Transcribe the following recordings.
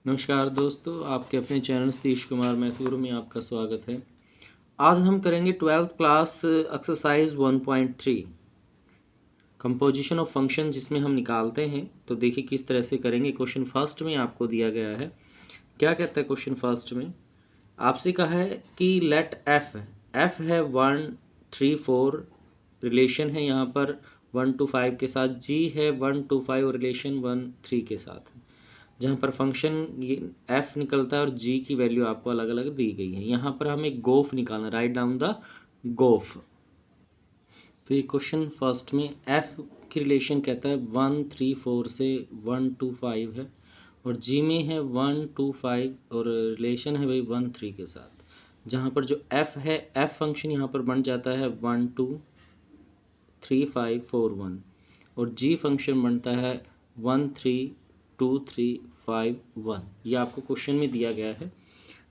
नमस्कार दोस्तों, आपके अपने चैनल सतीश कुमार मैथुर में आपका स्वागत है। आज हम करेंगे 12th class exercise 1.3 composition of function, जिसमें हम निकालते हैं। तो देखिए किस तरह से करेंगे। क्वेश्चन फर्स्ट में आपको दिया गया है। क्या कहता है क्वेश्चन फर्स्ट में? आपसे कहा है कि लेट एफ है 1 3 4, रिलेशन है यहाँ पर 1 to 5 के साथ। जी है 1 to 5 और रिलेशन 1 3 के साथ, जहाँ पर फंक्शन ये एफ निकलता है और जी की वैल्यू आपको अलग अलग दी गई है। यहाँ पर हमें गोफ निकालना, राइट डाउन द गोफ। तो ये क्वेश्चन फर्स्ट में एफ की रिलेशन कहता है 1 3 4 से 1 2 5 है, और जी में है 1 2 5 और रिलेशन है भाई 1 3 के साथ। जहाँ पर जो एफ है, एफ फंक्शन यहाँ पर बन जाता है 1 2 3 5 4 1, और जी फंक्शन बनता है 1 3 2 3 5 1। ये आपको क्वेश्चन में दिया गया है।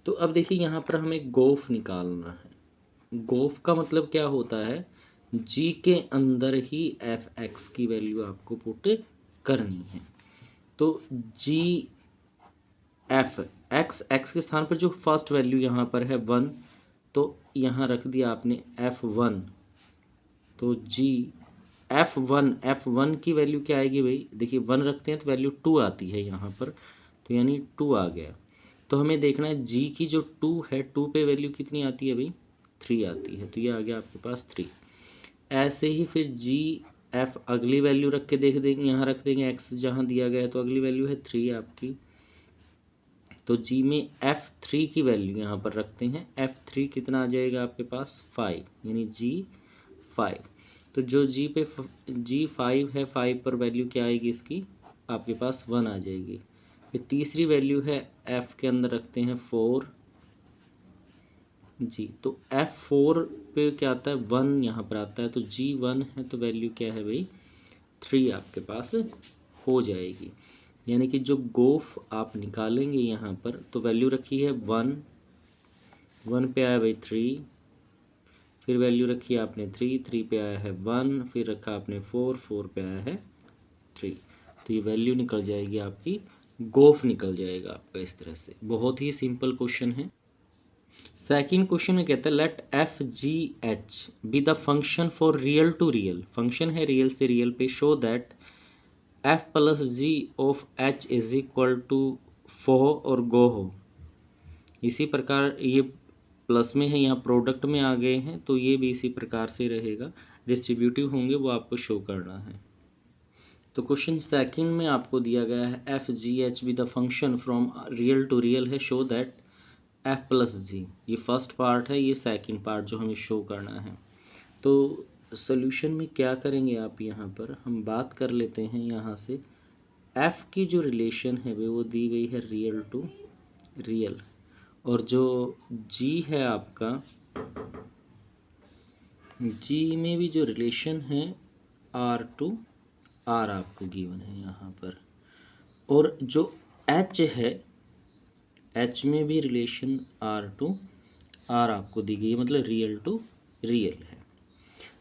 तो अब देखिए यहाँ पर हमें गोफ निकालना है। गोफ का मतलब क्या होता है? जी के अंदर ही एफ एक्स की वैल्यू आपको पुट करनी है। तो जी एफ एक्स, एक्स के स्थान पर जो फर्स्ट वैल्यू यहाँ पर है 1, तो यहाँ रख दिया आपने F1। तो जी एफ वन की वैल्यू क्या आएगी भाई? देखिए 1 रखते हैं तो वैल्यू 2 आती है यहाँ पर, तो यानी 2 आ गया। तो हमें देखना है जी की जो 2 है, 2 पे वैल्यू कितनी आती है भाई? 3 आती है, तो ये आ गया आपके पास 3। ऐसे ही फिर जी एफ अगली वैल्यू रख के देख देंगे, यहाँ रख देंगे एक्स जहाँ दिया गया है, तो अगली वैल्यू है 3 आपकी। तो जी में F3 की वैल्यू यहाँ पर रखते हैं। F3 कितना आ जाएगा आपके पास? 5, यानी G5। तो जो G5 है, 5 पर वैल्यू क्या आएगी इसकी? आपके पास 1 आ जाएगी। फिर तीसरी वैल्यू है F के अंदर रखते हैं 4 जी। तो F4 पे क्या आता है? 1 यहाँ पर आता है, तो G1 है तो वैल्यू क्या है भाई? 3 आपके पास हो जाएगी। यानी कि जो गोफ आप निकालेंगे यहाँ पर, तो वैल्यू रखी है 1, 1 पे आया भाई 3, फिर वैल्यू रखी आपने 3, 3 पे आया है 1, फिर रखा आपने 4, 4 पे आया है 3। तो ये वैल्यू निकल जाएगी आपकी, गोफ निकल जाएगा आपका इस तरह से। बहुत ही सिंपल क्वेश्चन है। सेकंड क्वेश्चन में कहता है let F G H B the function for real to real. Function है रियल से रियल पे। Show that F plus G of H is equal to f o और गो हो। इसी प्रकार ये प्लस में है, यहाँ प्रोडक्ट में आ गए हैं, तो ये भी इसी प्रकार से रहेगा। डिस्ट्रीब्यूटिव होंगे वो आपको शो करना है। तो क्वेश्चन सेकंड में आपको दिया गया है F G H B the function from real to real है। Show that F plus G, ये फर्स्ट पार्ट है, ये सेकंड पार्ट जो हमें शो करना है। तो सोल्यूशन में क्या करेंगे आप? यहाँ पर हम बात कर लेते हैं यहाँ से। एफ की जो रिलेशन है वो दी गई है रियल टू रियल, और जो जी है आपका, जी में भी जो रिलेशन है आर टू आर आपको गिवन है यहाँ पर। और जो एच है, एच में भी रिलेशन आर टू आर आपको दी गई है, मतलब रियल टू रियल है।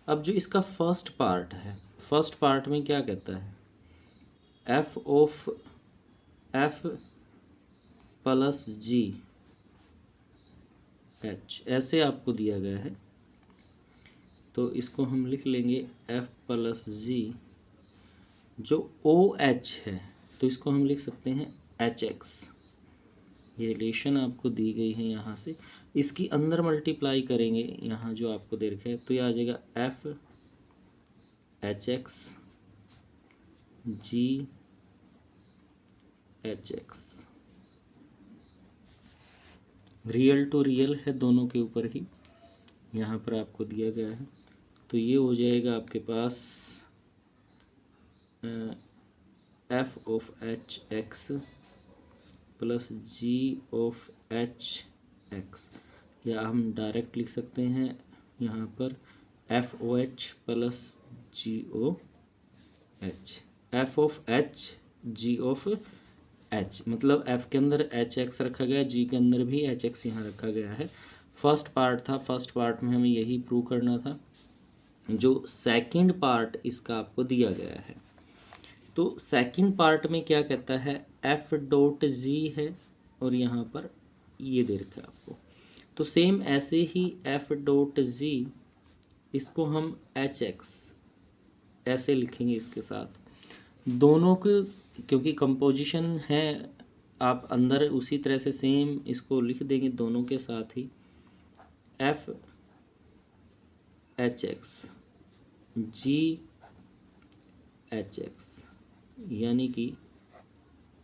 अब जो इसका फर्स्ट पार्ट है, फर्स्ट पार्ट में क्या कहता है? F of F plus ji H, ऐसे आपको दिया गया है। तो इसको हम लिख लेंगे एफ प्लस जी, जो ओ एच है तो इसको हम लिख सकते हैं एच एक्स। ये रिलेशन आपको दी गई है यहाँ से, इसकी अंदर मल्टीप्लाई करेंगे यहाँ जो आपको दे रखा है, तो ये आ जाएगा F H X G H X. Real to real है दोनों के ऊपर ही, यहाँ पर आपको दिया गया है। तो ये हो जाएगा आपके पास F of H X plus G of H X, या हम डायरेक्ट लिख सकते हैं यहाँ पर F O H plus G O H. F of H G of H, मतलब एफ के अंदर एच एक्स रखा गया, जी के अंदर भी एच एक्स यहाँ रखा गया है। फर्स्ट पार्ट था, फर्स्ट पार्ट में हमें यही प्रूव करना था। जो सेकंड पार्ट इसका आपको दिया गया है, तो सेकंड पार्ट में क्या कहता है, एफ डॉट जी है और यहाँ पर ये दे रखा है आपको। तो सेम ऐसे ही एफ डॉट जी, इसको हम एच एक्स ऐसे लिखेंगे इसके साथ दोनों के, क्योंकि कंपोजिशन है, आप अंदर उसी तरह से सेम इसको लिख देंगे दोनों के साथ ही, F H X G H X, यानी कि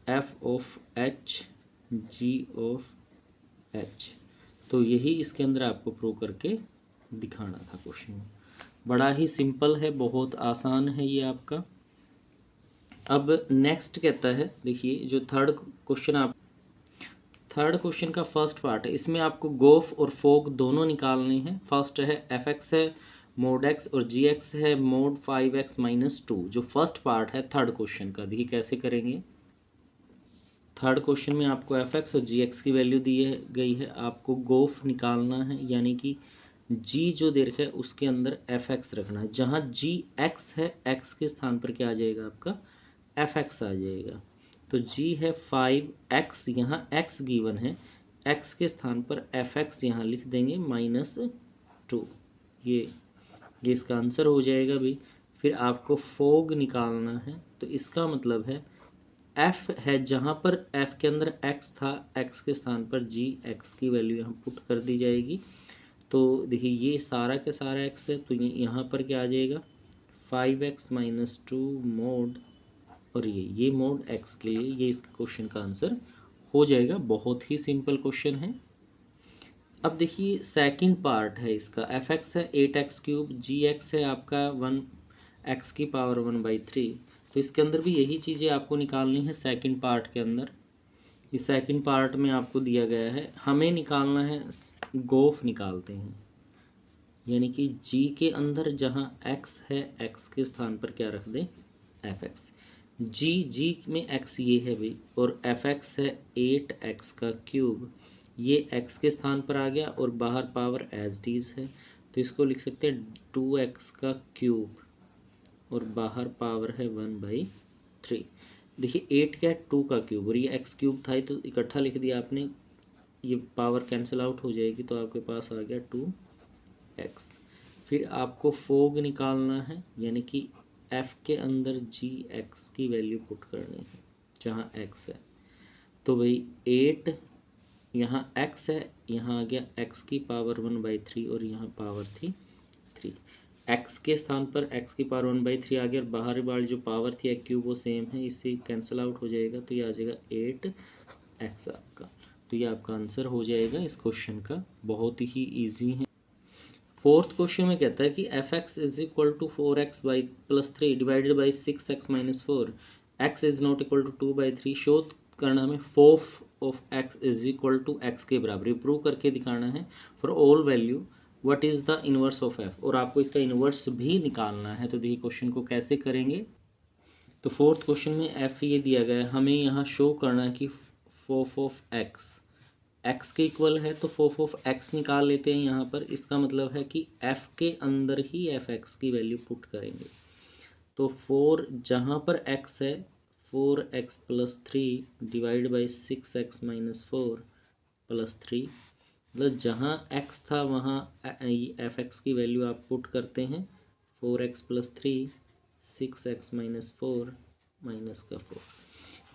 F of H G of H. तो यही इसके अंदर आपको प्रूव करके दिखाना था क्वेश्चन में। बड़ा ही सिंपल है, बहुत आसान है ये आपका। अब नेक्स्ट कहता है, देखिए जो थर्ड क्वेश्चन का फर्स्ट पार्ट है, इसमें आपको गोफ और फोक दोनों निकालने हैं। फर्स्ट है एफ एक्स है मोड एक्स और जी एक्स है मोड 5x-2। जो फर्स्ट पार्ट है थर्ड क्वेश्चन का, देखिए कैसे करेंगे। थर्ड क्वेश्चन में आपको एफ एक्स और जी एक्स की वैल्यू दी गई है, आपको गोफ निकालना है, यानी कि जी जो दे रखा है उसके अंदर एफ एक्स रखना है। जहाँ जी एक्स है, एक्स के स्थान पर क्या आ जाएगा आपका, एफ एक्स आ जाएगा। तो जी है 5x, यहाँ x गिवन है, x के स्थान पर एफ एक्स यहाँ लिख देंगे -2। ये इसका आंसर हो जाएगा भी। फिर आपको फोग निकालना है, तो इसका मतलब है f है, जहाँ पर f के अंदर x था, x के स्थान पर जी x की वैल्यू यहाँ पुट कर दी जाएगी। तो देखिए ये सारा का सारा x है, तो यहाँ पर क्या आ जाएगा 5x-2 मोड, और ये मोड x के लिए, ये इसके क्वेश्चन का आंसर हो जाएगा। बहुत ही सिंपल क्वेश्चन है। अब देखिए सेकंड पार्ट है इसका, एफ एक्स है 8x3, जी एक्स है आपका 1x की पावर 1/3। तो इसके अंदर भी यही चीज़ें आपको निकालनी है सेकंड पार्ट के अंदर। इस सेकंड पार्ट में आपको दिया गया है, हमें निकालना है गोफ निकालते हैं, यानी कि जी के अंदर जहाँ x है, x के स्थान पर क्या रख दें, एफ एक्स। जी में x ये है भाई, और एफ एक्स है 8x का क्यूब, ये x के स्थान पर आ गया और बाहर पावर एज डीज है, तो इसको लिख सकते हैं 2x का क्यूब और बाहर पावर है 1/3। देखिए 8 क्या है, 2 का क्यूब, और ये x क्यूब था तो इकट्ठा लिख दिया आपने, ये पावर कैंसिल आउट हो जाएगी, तो आपके पास आ गया 2x। फिर आपको फोग निकालना है, यानी कि f के अंदर जी x की वैल्यू पुट करनी है जहाँ x है। तो भाई 8 यहाँ x है, यहाँ आ गया x की पावर 1/3 और यहाँ पावर थी 3। x के स्थान पर x की पावर 1/3 आ गया, और बाहर वाली जो पावर थी x क्यूब वो सेम है, इससे कैंसिल आउट हो जाएगा, तो ये आ जाएगा 8x आपका। तो ये आपका आंसर हो जाएगा इस क्वेश्चन का। बहुत ही ईजी है। फोर्थ क्वेश्चन में कहता है कि F x is equal to 4x+3 divided by 6x-4, x is not equal to 2/3। Show करना हमें f o f of x is equal to x के बराबर, प्रूव करके दिखाना है for all value what is the inverse of f, और आपको इसका इनवर्स भी निकालना है। तो देखिए क्वेश्चन को कैसे करेंगे। तो फोर्थ क्वेश्चन में f ये दिया गया है, हमें यहाँ शो करना है कि फोफ ऑफ x के इक्वल है, तो फोफ ऑफ x निकाल लेते हैं यहाँ पर। इसका मतलब है कि f के अंदर ही एफ एक्स की वैल्यू पुट करेंगे। तो 4 जहाँ पर x है, 4x+3 डिवाइड बाई 6x-4 +3, मतलब जहाँ x था वहाँ एफ एक्स की वैल्यू आप पुट करते हैं, 4x+3 6x-4 -4।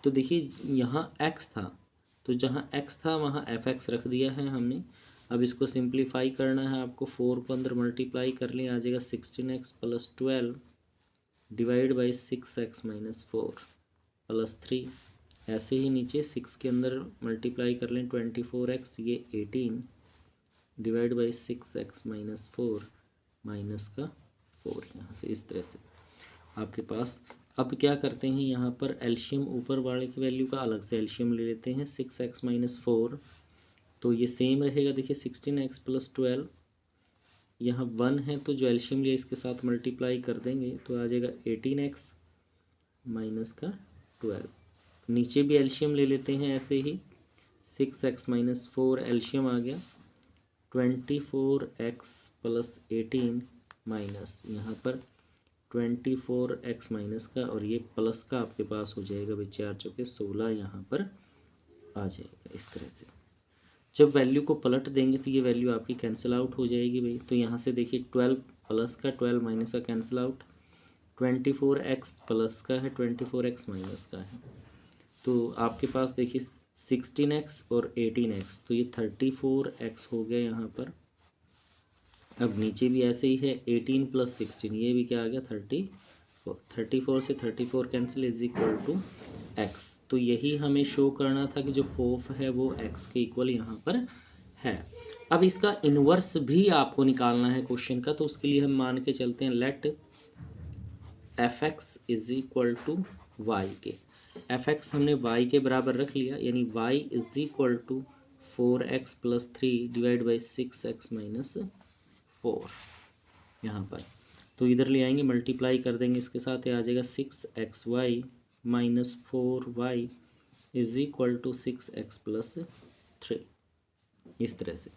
तो देखिए यहाँ x था, तो जहाँ x था वहाँ एफ एक्स रख दिया है हमने। अब इसको सिंप्लीफाई करना है आपको, 4 को अंदर मल्टीप्लाई कर लें, आ जाएगा 16x+12 डिवाइड बाई 6x-4 +3। ऐसे ही नीचे 6 के अंदर मल्टीप्लाई कर लें, 24x, ये 18 डिवाइड बाई 6x-4 -4, यहाँ से इस तरह से आपके पास। अब क्या करते हैं, यहाँ पर एल्शियम ऊपर वाले की वैल्यू का अलग से एल्शियम ले लेते हैं, 6x-4, तो ये सेम रहेगा। देखिए 16x+12, यहाँ 1 है तो जो एल्शियम लिया इसके साथ मल्टीप्लाई कर देंगे, तो आ जाएगा 18x -12। नीचे भी एल्शियम ले लेते हैं ऐसे ही, 6x-4 एल्शियम आ गया, 24x + 18 माइनस यहाँ पर 24x माइनस का, और ये प्लस का आपके पास हो जाएगा भाई 4 चौके 16 यहाँ पर आ जाएगा इस तरह से। जब वैल्यू को पलट देंगे तो ये वैल्यू आपकी कैंसिल आउट हो जाएगी भाई। तो यहाँ से देखिए 12 प्लस का 12 माइनस का कैंसिल आउट, 24x प्लस का है 24x माइनस का है, तो आपके पास देखिए 16x और 18x, तो ये 34x हो गया यहाँ पर। अब नीचे भी ऐसे ही है 18 + 16, ये भी क्या आ गया 34। 34 से 34 cancel is equal to x। तो यही हमें शो करना था कि जो फोर्थ है वो x के इक्वल यहाँ पर है। अब इसका इन्वर्स भी आपको निकालना है क्वेश्चन का, तो उसके लिए हम मान के चलते हैं let fx is equal to y के। fx हमने y के बराबर रख लिया, यानी y is equal to 4x + 3 divide by 6x minus 4 यहाँ पर। तो इधर ले आएंगे, मल्टीप्लाई कर देंगे इसके साथ, ये आ जाएगा 6xy minus 4y is equal to 6x + 3। इस तरह से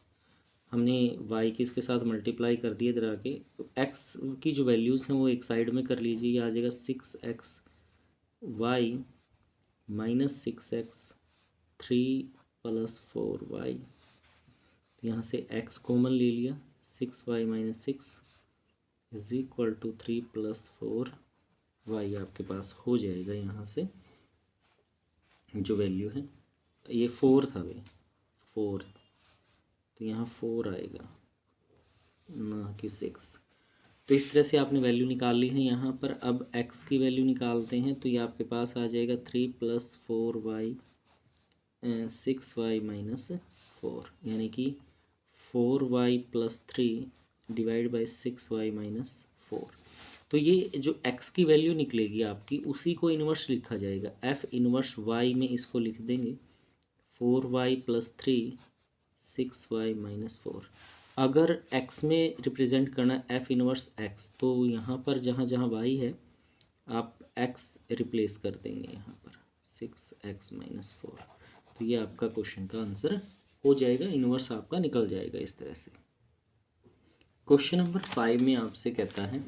हमने y की इसके साथ मल्टीप्लाई कर दिए इधर आके। तो x की जो वैल्यूज़ हैं वो एक साइड में कर लीजिए, ये आ जाएगा 6xy माइनस 6x 3 + 4y। तो यहाँ से x कॉमन ले लिया, 6y minus 6 is equal to 3 + 4y आपके पास हो जाएगा। यहाँ से जो वैल्यू है ये 4 था भाई, 4, तो यहाँ 4 आएगा ना कि 6। तो इस तरह से आपने वैल्यू निकाल ली है यहाँ पर। अब x की वैल्यू निकालते हैं, तो ये आपके पास आ जाएगा 3 + 4y 6y माइनस 4, यानी कि 4y + 3 divide by 6y minus 4। तो ये जो x की वैल्यू निकलेगी आपकी, उसी को इन्वर्स लिखा जाएगा। f इन्वर्स y में इसको लिख देंगे 4y + 3 6y माइनस 4। अगर x में रिप्रेजेंट करना f इन्वर्स x, तो यहाँ पर जहाँ जहाँ y है आप x रिप्लेस कर देंगे यहाँ पर 6x माइनस 4। तो ये आपका क्वेश्चन का आंसर हो जाएगा, इन्वर्स आपका निकल जाएगा इस तरह से। क्वेश्चन नंबर 5 में आपसे कहता है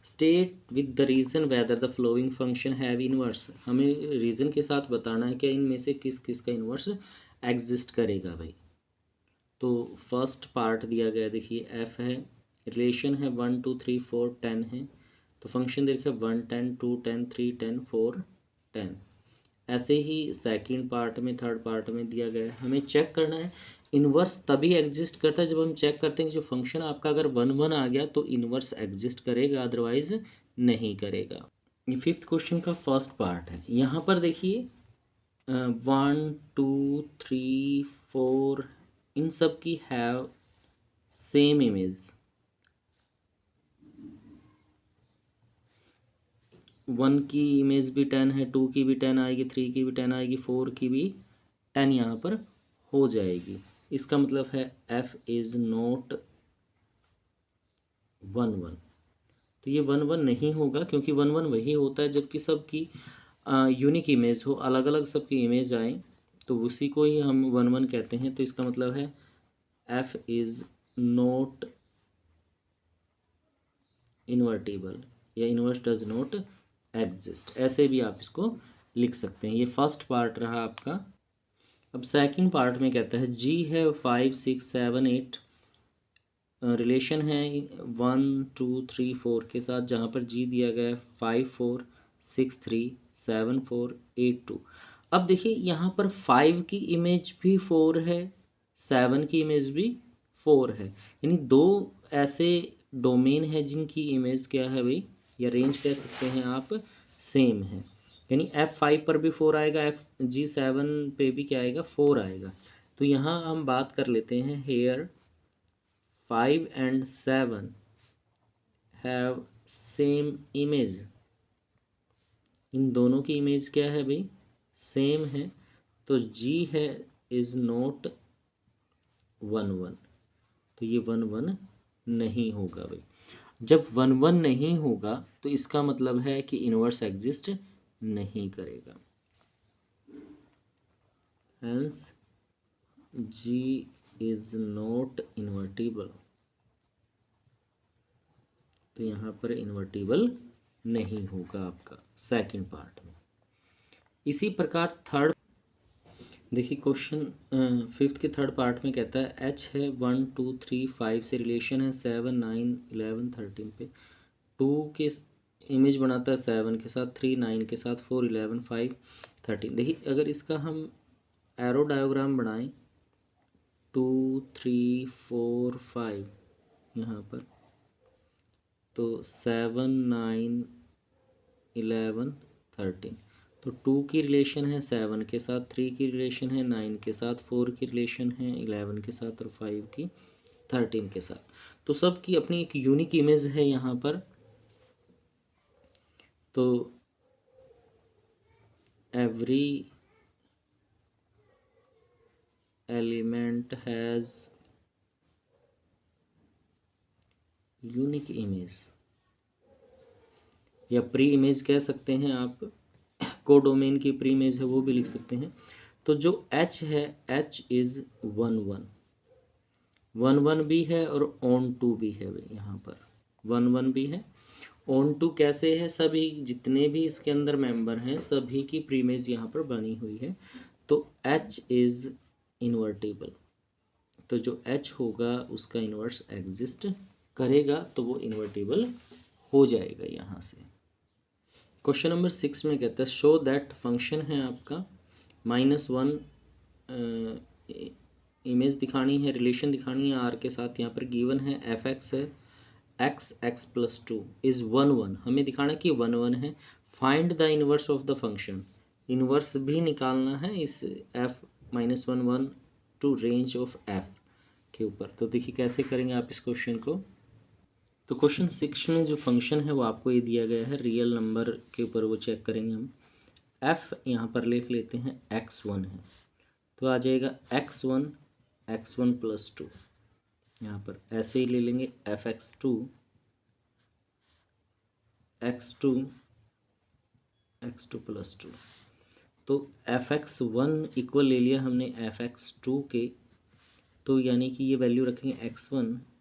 state with the reason weather the flowing function have inverse. हमें रीज़न के साथ बताना है कि इनमें से किस किस का इन्वर्स एग्जिस्ट करेगा भाई। तो फर्स्ट पार्ट दिया गया, देखिए f है, रिलेशन है 1 2 3 4 10 है, तो फंक्शन देखिए 1 10 2 10 3 10 4 10। ऐसे ही सेकंड पार्ट में, थर्ड पार्ट में दिया गया है। हमें चेक करना है इन्वर्स तभी एग्जिस्ट करता है जब हम चेक करते हैं कि जो फंक्शन आपका अगर 1 1 आ गया तो इन्वर्स एग्जिस्ट करेगा, अदरवाइज नहीं करेगा। ये फिफ्थ क्वेश्चन का फर्स्ट पार्ट है। यहाँ पर देखिए 1 2 3 4 इन सब की हैव सेम इमेज। 1 की इमेज भी 10 है, 2 की भी 10 आएगी, 3 की भी 10 आएगी, 4 की भी 10 यहाँ पर हो जाएगी। इसका मतलब है f इज़ नॉट 1 1। तो ये 1 1 नहीं होगा, क्योंकि 1 1 वही होता है जबकि सबकी यूनिक इमेज हो, अलग अलग सबकी इमेज आए, तो उसी को ही हम 1 1 कहते हैं। तो इसका मतलब है f इज़ नॉट इन्वर्टिबल या इन्वर्स डज नॉट एग्जिस्ट, ऐसे भी आप इसको लिख सकते हैं। ये फर्स्ट पार्ट रहा आपका। अब सेकंड पार्ट में कहता है g है 5 6 7 8, रिलेशन है 1 2 3 4 के साथ, जहाँ पर g दिया गया है 5 4 6 3 7 4 8 2। अब देखिए यहाँ पर 5 की इमेज भी 4 है, 7 की इमेज भी 4 है, यानी दो ऐसे डोमेन है जिनकी इमेज क्या है भाई, या रेंज कह सकते हैं आप, सेम है। यानी F5 पर भी 4 आएगा, G7 पे भी क्या आएगा 4 आएगा। तो यहाँ हम बात कर लेते हैं here 5 and 7 have same image। इन दोनों की इमेज क्या है भाई, सेम है। तो G है इज़ नॉट 1 1, तो ये 1 1 नहीं होगा भाई। जब 1 1 नहीं होगा तो इसका मतलब है कि इन्वर्स एग्जिस्ट नहीं करेगा। Hence G is not invertible. तो यहाँ पर इन्वर्टिबल नहीं होगा आपका सेकंड पार्ट में। इसी प्रकार थर्ड, देखिए क्वेश्चन फिफ्थ के थर्ड पार्ट में कहता है एच है 1 2 3 5 से रिलेशन है 7 9 11 13 पे, 2 के इमेज बनाता है 7 के साथ, 3 9 के साथ, 4 11 5 13। देखिए अगर इसका हम एरो डायोग्राम बनाएं 2 3 4 5 यहाँ पर, तो 7 9 11 13, तो 2 की रिलेशन है 7 के साथ, 3 की रिलेशन है 9 के साथ, 4 की रिलेशन है 11 के साथ और 5 की 13 के साथ। तो सब की अपनी एक यूनिक इमेज है यहाँ पर। तो every element has unique image या प्री इमेज कह सकते हैं आप, कोडोमेन की प्री इमेज है वो भी लिख सकते हैं। तो जो H है H इज़ 1 1 1 1 भी है और ऑन टू भी है भाई, यहाँ पर 1 1 भी है, ऑन टू कैसे है, सभी जितने भी इसके अंदर मेंबर हैं सभी की प्री इमेज यहाँ पर बनी हुई है। तो H इज़ इन्वर्टिबल, तो जो H होगा उसका इन्वर्स एग्जिस्ट करेगा, तो वो इन्वर्टिबल हो जाएगा यहाँ से। क्वेश्चन नंबर 6 में कहता है शो दैट फंक्शन है आपका -1 इमेज दिखानी है, रिलेशन दिखानी है आर के साथ, यहाँ पर गिवन है एफ एक्स है एक्स एक्स प्लस 2 इज़ 1 1, हमें दिखाना कि 1 1 है। Find the inverse of the function, inverse भी निकालना है इस F -1 1 to range of F के ऊपर। तो देखिए कैसे करेंगे आप इस क्वेश्चन को। तो क्वेश्चन 6 में जो फंक्शन है वो आपको ये दिया गया है, रियल नंबर के ऊपर वो चेक करेंगे हम। एफ यहाँ पर लिख लेते हैं x1 है, तो आ जाएगा x1 प्लस 2, यहाँ पर ऐसे ही ले लेंगे fx2 x2 प्लस 2, तो fx1 इक्वल ले लिया हमने fx2 के, तो यानी कि ये वैल्यू रखेंगे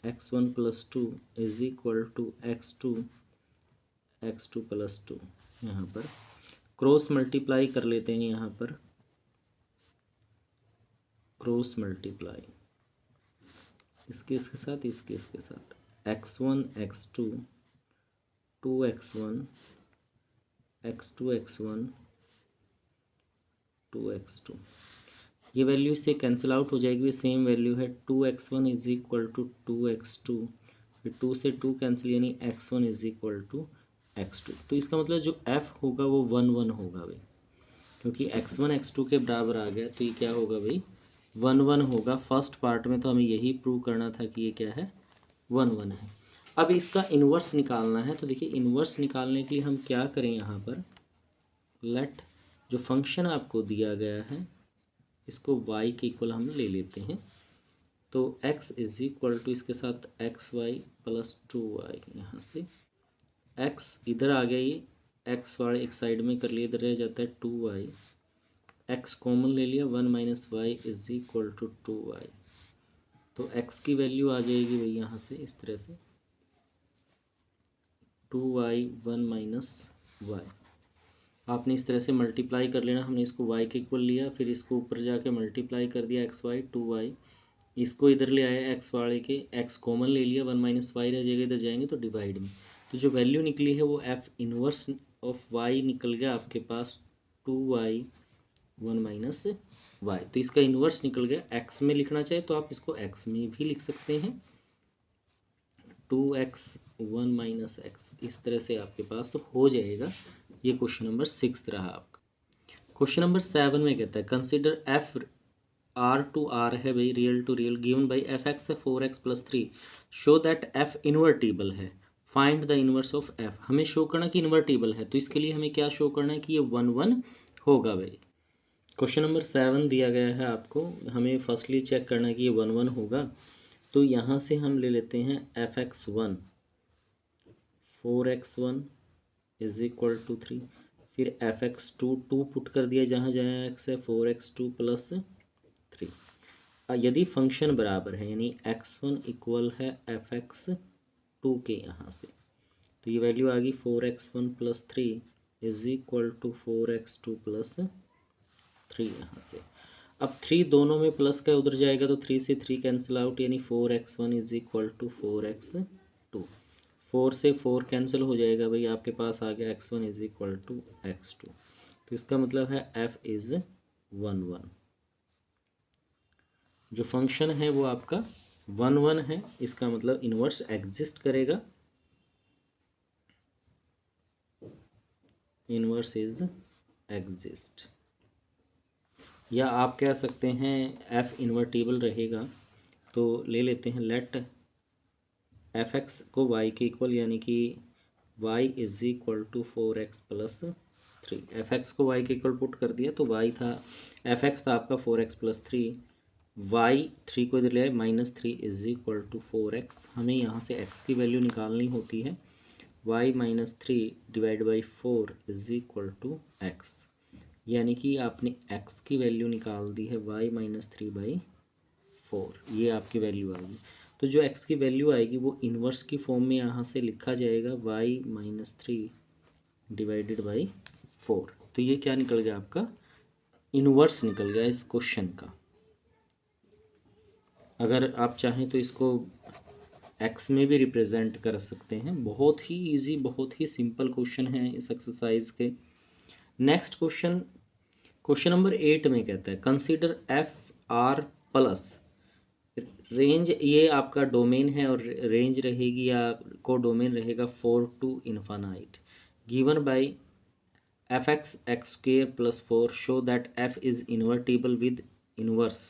x1 plus 2 is equal to x2 plus 2। यहाँ पर क्रॉस मल्टीप्लाई कर लेते हैं, यहाँ पर क्रॉस मल्टीप्लाई इसके साथ इसके साथ, x1 x2 2x1 x2 2x2, ये वैल्यू इससे कैंसिल आउट हो जाएगी, सेम वैल्यू है 2x1 is equal to 2x2, फिर 2 से 2 कैंसिल यानी x1 is equal to x2। तो इसका मतलब जो f होगा वो 1 1 होगा भाई, क्योंकि x1 x2 के बराबर आ गया, तो ये क्या होगा भाई 1 1 होगा। फर्स्ट पार्ट में तो हमें यही प्रूव करना था कि ये क्या है 1 1 है। अब इसका इन्वर्स निकालना है, तो देखिए इन्वर्स निकालने के लिए हम क्या करें, यहाँ पर लेट जो फंक्शन आपको दिया गया है इसको y के इक्वल हम ले लेते हैं, तो x इज इक्वल टू इसके साथ xy प्लस 2y, यहाँ से x इधर आ गया, ये x वाले एक साइड में कर लिया, इधर रह जाता है 2y, x कॉमन ले लिया 1 minus Y is equal to 2y, तो x की वैल्यू आ जाएगी भाई यहाँ से इस तरह से 2y 1 माइनस वाई। आपने इस तरह से मल्टीप्लाई कर लेना, हमने इसको y के इक्वल लिया, फिर इसको ऊपर जाके मल्टीप्लाई कर दिया xy 2y, इसको इधर ले आया x वाले के, x कॉमन ले लिया 1 माइनस वाई रह जाएगा, इधर जाएंगे तो डिवाइड में, तो जो वैल्यू निकली है वो f इनवर्स ऑफ y निकल गया आपके पास 2y 1 माइनस वाई। तो इसका इन्वर्स निकल गया, x में लिखना चाहे तो आप इसको x में भी लिख सकते हैं, 2x 1 माइनस एक्स, इस तरह से आपके पास हो जाएगा। ये क्वेश्चन नंबर 6 रहा आपका। क्वेश्चन नंबर 7 में कहता है consider F R to R है भाई, real to real, given by F X है 4x plus 3, show that F invertible है, find the inverse of F. हमें शो करना कि इन्वर्टिबल है, तो इसके लिए हमें क्या शो करना है कि ये 1 1 होगा भाई। क्वेश्चन नंबर 7 दिया गया है आपको, हमें फर्स्टली चेक करना है कि ये 1 1 होगा, तो यहाँ से हम ले लेते हैं fx1 4x1 is equal to 3, फिर fx2 2 पुट कर दिया जहाँ जहाँ x है 4x2 प्लस 3। यदि फंक्शन बराबर है यानी x1 इक्वल है fx2 के, यहाँ से तो ये वैल्यू आ गई 4x1 plus 3 is equal to 4x2 plus 3। यहाँ से अब 3 दोनों में प्लस का उधर जाएगा तो 3 से 3 कैंसिल आउट, यानी 4x1 is equal to 4x2। 4 से 4 कैंसिल हो जाएगा भाई, आपके पास आ गया x1 is equal to x2। तो इसका मतलब है f इज़ 1 1। जो फंक्शन है वो आपका 1 1 है, इसका मतलब इन्वर्स एग्जिस्ट करेगा, इन्वर्स इज एग्जिस्ट। या आप कह सकते हैं f इन्वर्टिबल रहेगा, तो ले लेते हैं लेट fx को y के इक्वल, यानी कि y is equal to 4x plus 3। fx को y के इक्वल पुट कर दिया तो y था, fx था आपका 4x प्लस 3, y 3 को इधर ले आए -3 इज इक्वल टू 4x। हमें यहाँ से x की वैल्यू निकालनी होती है, y -3 divide by 4 is equal to x, यानी कि आपने x की वैल्यू निकाल दी है y -3 बाई 4, ये आपकी वैल्यू आएगी। तो जो x की वैल्यू आएगी वो इन्वर्स की फॉर्म में यहाँ से लिखा जाएगा y -3 डिवाइडेड बाई 4। तो ये क्या निकल गया आपका, इन्वर्स निकल गया इस क्वेश्चन का। अगर आप चाहें तो इसको x में भी रिप्रेजेंट कर सकते हैं। बहुत ही इजी, बहुत ही सिंपल क्वेश्चन है इस एक्सरसाइज के। नेक्स्ट क्वेश्चन, क्वेश्चन नंबर 8 में कहता है कंसीडर FR प्लस रेंज, ये आपका डोमेन है और रेंज रहेगी या को डोमेन रहेगा 4 to infinite, given by fx x square plus 4, show that f is invertible with inverse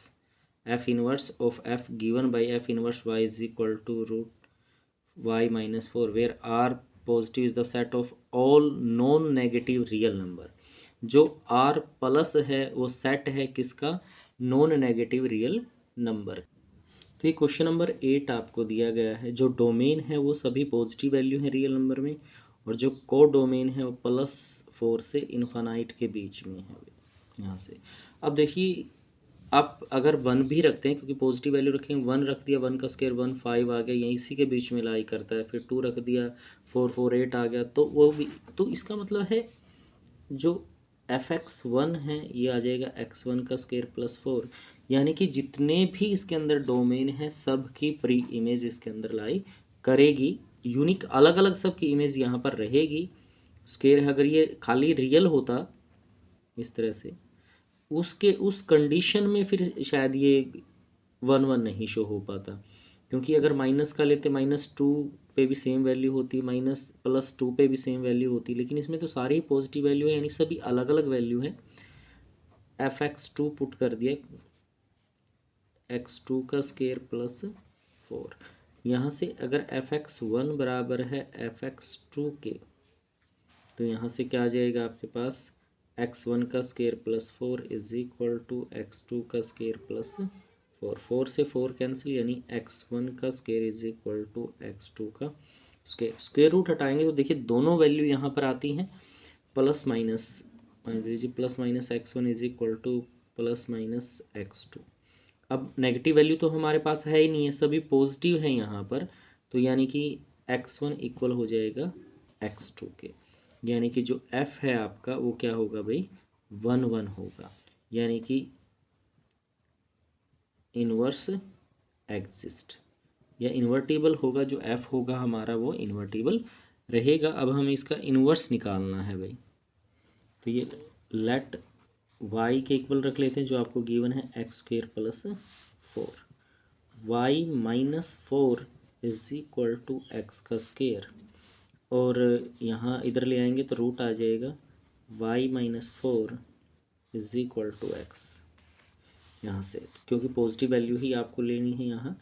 f inverse of f given by f inverse y is equal to root y minus 4, where r positive is the set of all non negative real number। जो r plus है वो set है किसका, non negative real number. तो ये question number 8 आपको दिया गया है। जो डोमेन है वो सभी पॉजिटिव वैल्यू है रियल नंबर में, और जो को डोमेन है वो +4 से इन्फानाइट के बीच में है यहाँ से। अब देखिए, आप अगर 1 भी रखते हैं, क्योंकि पॉजिटिव वैल्यू रखेंगे, 1 रख दिया, 1 का स्क्वायर 1 5 आ गया, यहीं इसी के बीच में लाई करता है। फिर 2 रख दिया, 4 4 8 आ गया, तो वो भी, तो इसका मतलब है जो fx1 है ये आ जाएगा x1 का स्क्वायर प्लस 4, यानी कि जितने भी इसके अंदर डोमेन है सब की प्री इमेज इसके अंदर लाई करेगी, यूनिक अलग अलग सब की इमेज यहाँ पर रहेगी। स्क्वायर अगर ये खाली रियल होता इस तरह से, उसके उस कंडीशन में फिर शायद ये 1 1 नहीं शो हो पाता, क्योंकि अगर माइनस का लेते -2 पे भी सेम वैल्यू होती, +2 पे भी सेम वैल्यू होती, लेकिन इसमें तो सारी पॉजिटिव वैल्यू है, यानी सभी अलग अलग वैल्यू है। fx2 पुट कर दिया, x2 का स्क्वायर प्लस 4, यहाँ से अगर fx1 बराबर है fx2 के, तो यहाँ से क्या आ जाएगा आपके पास, x1 का square plus 4 is equal to x2 का स्क्वायर प्लस 4। 4 से 4 कैंसिल, यानी x1 का square is equal to x2 का स्क्वायर। स्क्वायर रूट हटाएंगे तो देखिए दोनों वैल्यू यहाँ पर आती हैं प्लस माइनस, मान लीजिए plus minus x1 is equal two plus minus x2। अब नेगेटिव वैल्यू तो हमारे पास है ही नहीं है, सभी पॉजिटिव हैं यहाँ पर, तो यानी कि x1 इक्वल हो जाएगा x2 के, यानी कि जो f है आपका वो क्या होगा भाई, 1 1 होगा, यानी कि इन्वर्स एग्जिस्ट या इन्वर्टिबल होगा। जो f होगा हमारा वो इन्वर्टिबल रहेगा। अब हमें इसका इन्वर्स निकालना है भाई, तो ये लेट y के इक्वल रख लेते हैं, जो आपको गिवन है x square plus 4, y -4 is equal to x का स्क्वायर, और यहाँ इधर ले आएंगे तो रूट आ जाएगा y -4 is equal to x यहाँ से, क्योंकि पॉजिटिव वैल्यू ही आपको लेनी है यहाँ।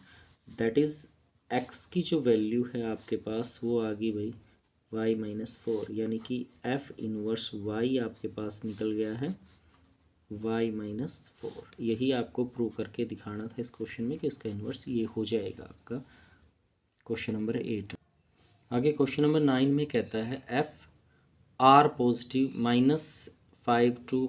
दैट इज़ x की जो वैल्यू है आपके पास वो आ गई भाई y -4, यानी कि f इनवर्स y आपके पास निकल गया है y -4। यही आपको प्रूव करके दिखाना था इस क्वेश्चन में कि इसका इन्वर्स ये हो जाएगा आपका क्वेश्चन नंबर 8। आगे क्वेश्चन नंबर 9 में कहता है f r positive -5 to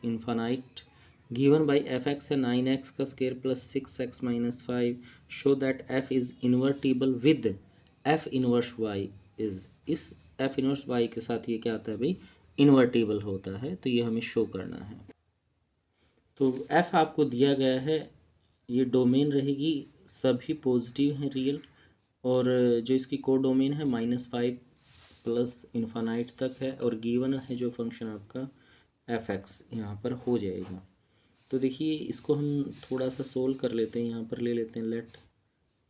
infinite given by fx है 9x का square plus 6x -5, show that f is invertible with f inverse y is, इस एफ इनवर्स वाई के साथ ये क्या आता है भाई, इन्वर्टिबल होता है, तो ये हमें शो करना है। तो एफ आपको दिया गया है, ये डोमेन रहेगी, सभी पॉजिटिव हैं रियल, और जो इसकी को डोमेन है -5 प्लस इन्फानाइट तक है, और गिवन है जो फंक्शन आपका एफ एक्स यहाँ पर हो जाएगा। तो देखिए इसको हम थोड़ा सा सोल्व कर लेते हैं, यहाँ पर ले लेते हैं लेट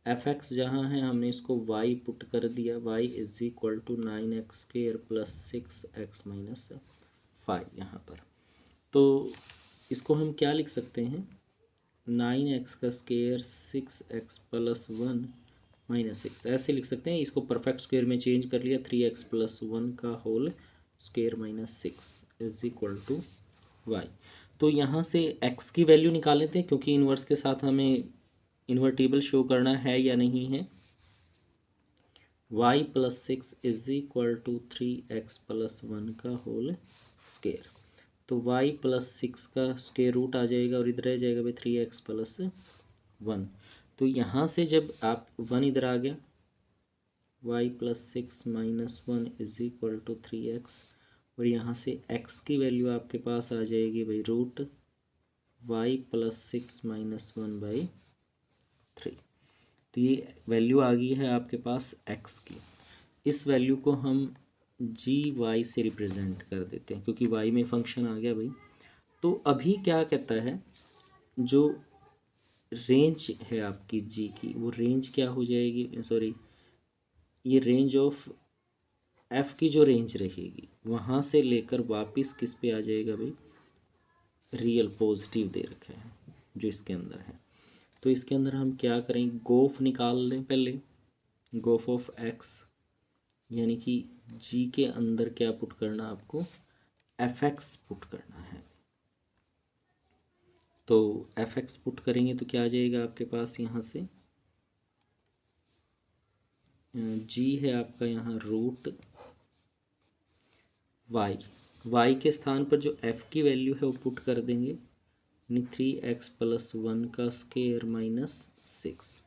एफ एक्स जहाँ है हमने इसको वाई पुट कर दिया, Y is equal to 9x² plus 6x-5 यहाँ पर। तो इसको हम क्या लिख सकते हैं, 9x² 6x प्लस 1 माइनस 6 ऐसे लिख सकते हैं। इसको परफेक्ट स्क्वायर में चेंज कर लिया, 3x प्लस 1 का whole square minus 6 is equal to Y. तो यहाँ से x की वैल्यू निकाल लेते हैं, क्योंकि इन्वर्स के साथ हमें इन्वर्टिबल शो करना है या नहीं है। y plus 6 is equal to 3x plus 1 का होल स्क्वायर। तो y प्लस 6 का स्क्वायर रूट आ जाएगा, और इधर आ जाएगा भाई 3x प्लस 1। तो यहाँ से जब आप 1 इधर आ गया, y plus 6 minus 1 is equal to 3x, और यहाँ से x की वैल्यू आपके पास आ जाएगी भाई रूट y प्लस 6 माइनस 1/3। तो ये वैल्यू आ गई है आपके पास x की। इस वैल्यू को हम जी वाई से रिप्रेजेंट कर देते हैं, क्योंकि y में फंक्शन आ गया भाई। तो अभी क्या कहता है, जो रेंज है आपकी जी की, वो रेंज क्या हो जाएगी, सॉरी, ये रेंज ऑफ एफ की जो रेंज रहेगी वहाँ से लेकर वापस किस पे आ जाएगा भाई, रियल पॉजिटिव दे रखा है जो इसके अंदर है। तो इसके अंदर हम क्या करें, गोफ निकाल लें पहले, गोफ ऑफ एक्स, यानी कि जी के अंदर क्या पुट करना आपको, एफ एक्स पुट करना है। तो एफ एक्स पुट करेंगे तो क्या आ जाएगा आपके पास, यहाँ से जी है आपका यहाँ रूट वाई, वाई के स्थान पर जो एफ की वैल्यू है वो पुट कर देंगे, यानी 3x प्लस 1 का स्क्वायर माइनस 6।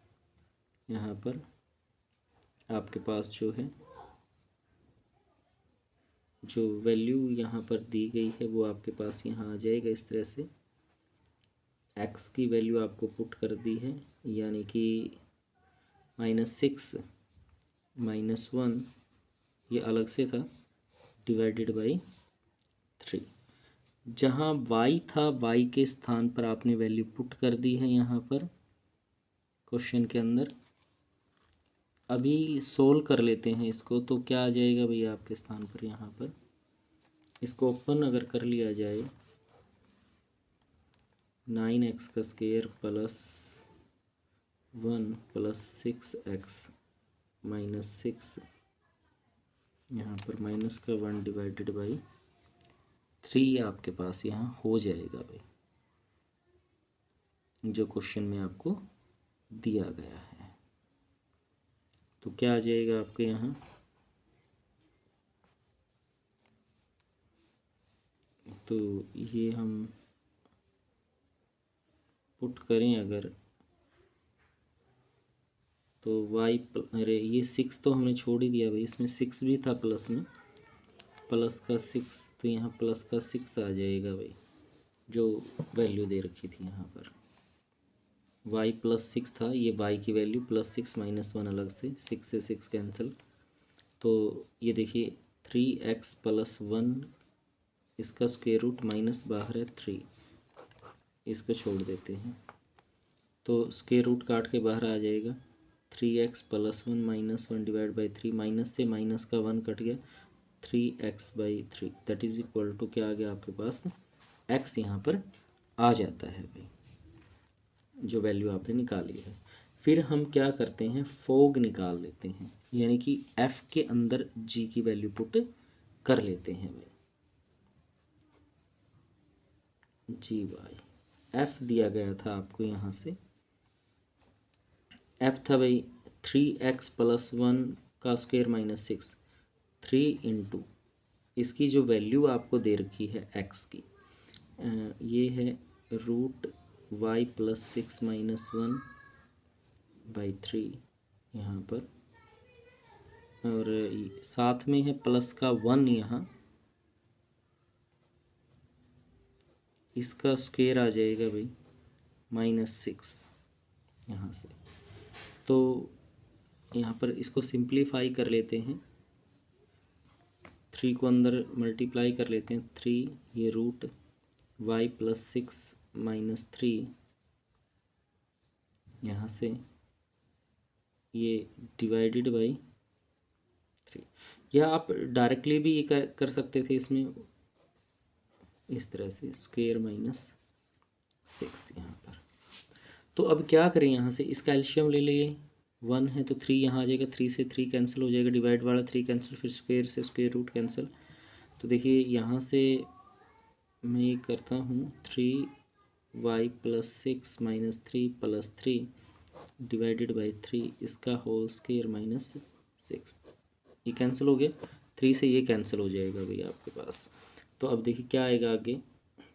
यहाँ पर आपके पास जो है, जो वैल्यू यहाँ पर दी गई है वो आपके पास यहाँ आ जाएगा इस तरह से। x की वैल्यू आपको पुट कर दी है, यानी कि -6 -1, ये अलग से था, डिवाइडेड बाई 3। जहाँ y था, y के स्थान पर आपने वैल्यू पुट कर दी है यहाँ पर क्वेश्चन के अंदर। अभी सोल्व कर लेते हैं इसको, तो क्या आ जाएगा भैया आपके स्थान पर, यहाँ पर इसको ओपन अगर कर लिया जाए, 9x का square plus 1 plus 6x minus 6, यहाँ पर माइनस का 1 डिवाइडेड बाई 3 आपके पास यहाँ हो जाएगा भाई, जो क्वेश्चन में आपको दिया गया है। तो क्या आ जाएगा आपके यहाँ, तो ये हम पुट करें अगर, तो y, अरे ये 6 तो हमने छोड़ ही दिया भाई, इसमें 6 भी था प्लस में, प्लस का 6, तो यहाँ प्लस का 6 आ जाएगा भाई, जो वैल्यू दे रखी थी यहाँ पर y प्लस 6 था, ये y की वैल्यू प्लस 6 माइनस 1 अलग से, 6 से 6 कैंसिल। तो ये देखिए 3x प्लस 1, इसका स्क्वायर रूट माइनस बाहर है 3, इसको छोड़ देते हैं, तो स्क्वायर रूट काट के बाहर आ जाएगा, 3x plus 1 minus 1 divide by 3, minus से माइनस का 1 कट गया, 3x/3 that is equal to क्या आ गया आपके पास, x यहाँ पर आ जाता है भाई, जो वैल्यू आपने निकाली है। फिर हम क्या करते हैं, फोग निकाल लेते हैं, यानी कि f के अंदर g की वैल्यू पुट कर लेते हैं भाई, जी वाई f दिया गया था आपको यहाँ से, f था भाई 3x प्लस 1 का स्क्वायर माइनस 6, 3 इंटू इसकी जो वैल्यू आपको दे रखी है x की, ये है रूट y प्लस 6 माइनस 1/3 यहाँ पर, और साथ में है प्लस का 1 यहाँ, इसका स्क्वायर आ जाएगा भाई -6 यहाँ से। तो यहाँ पर इसको सिंप्लीफाई कर लेते हैं, 3 को अंदर मल्टीप्लाई कर लेते हैं, 3 ये रूट y + 6 - 3 यहाँ से, ये डिवाइडेड बाई 3। या आप डायरेक्टली भी ये कर सकते थे इसमें, इस तरह से स्क्वायर -6 यहाँ पर। तो अब क्या करें, यहाँ से इसका एलशियम ले लिए, 1 है तो 3 यहाँ आ जाएगा, 3 से 3 कैंसिल हो जाएगा, डिवाइड वाला 3 कैंसिल, फिर स्क्वायर से स्क्वायर रूट कैंसिल। तो देखिए यहाँ से मैं ये करता हूँ, 3y + 6 - 3 + 3 डिवाइडेड बाई 3, इसका होल स्क्वायर -6, ये कैंसिल हो गया, 3 से ये कैंसिल हो जाएगा भैया आपके पास। तो अब देखिए क्या आएगा आगे,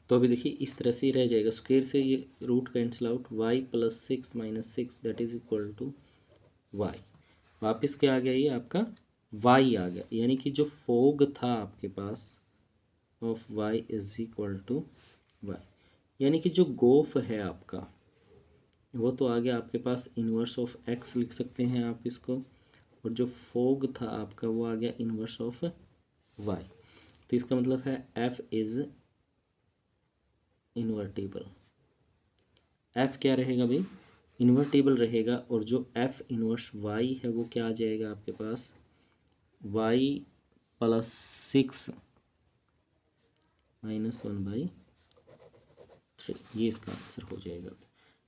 तो अभी देखिए इस तरह से रह जाएगा, स्क्वायर से ये root cancel out, y + 6 - 6 that is equal to y। वापस क्या आ गया, ये आपका y आ गया, यानी कि जो फोग था आपके पास of y is equal to y, यानी कि जो गोफ है आपका वो तो आ गया आपके पास, इन्वर्स ऑफ x लिख सकते हैं आप इसको, और जो फोग था आपका वो आ गया इन्वर्स ऑफ y। तो इसका मतलब है f इज इन्वर्टिबल। f क्या रहेगा भाई, इन्वर्टिबल रहेगा, और जो f इन्वर्स y है वो क्या आ जाएगा आपके पास, y + 6 - 1/3, ये इसका आंसर हो जाएगा।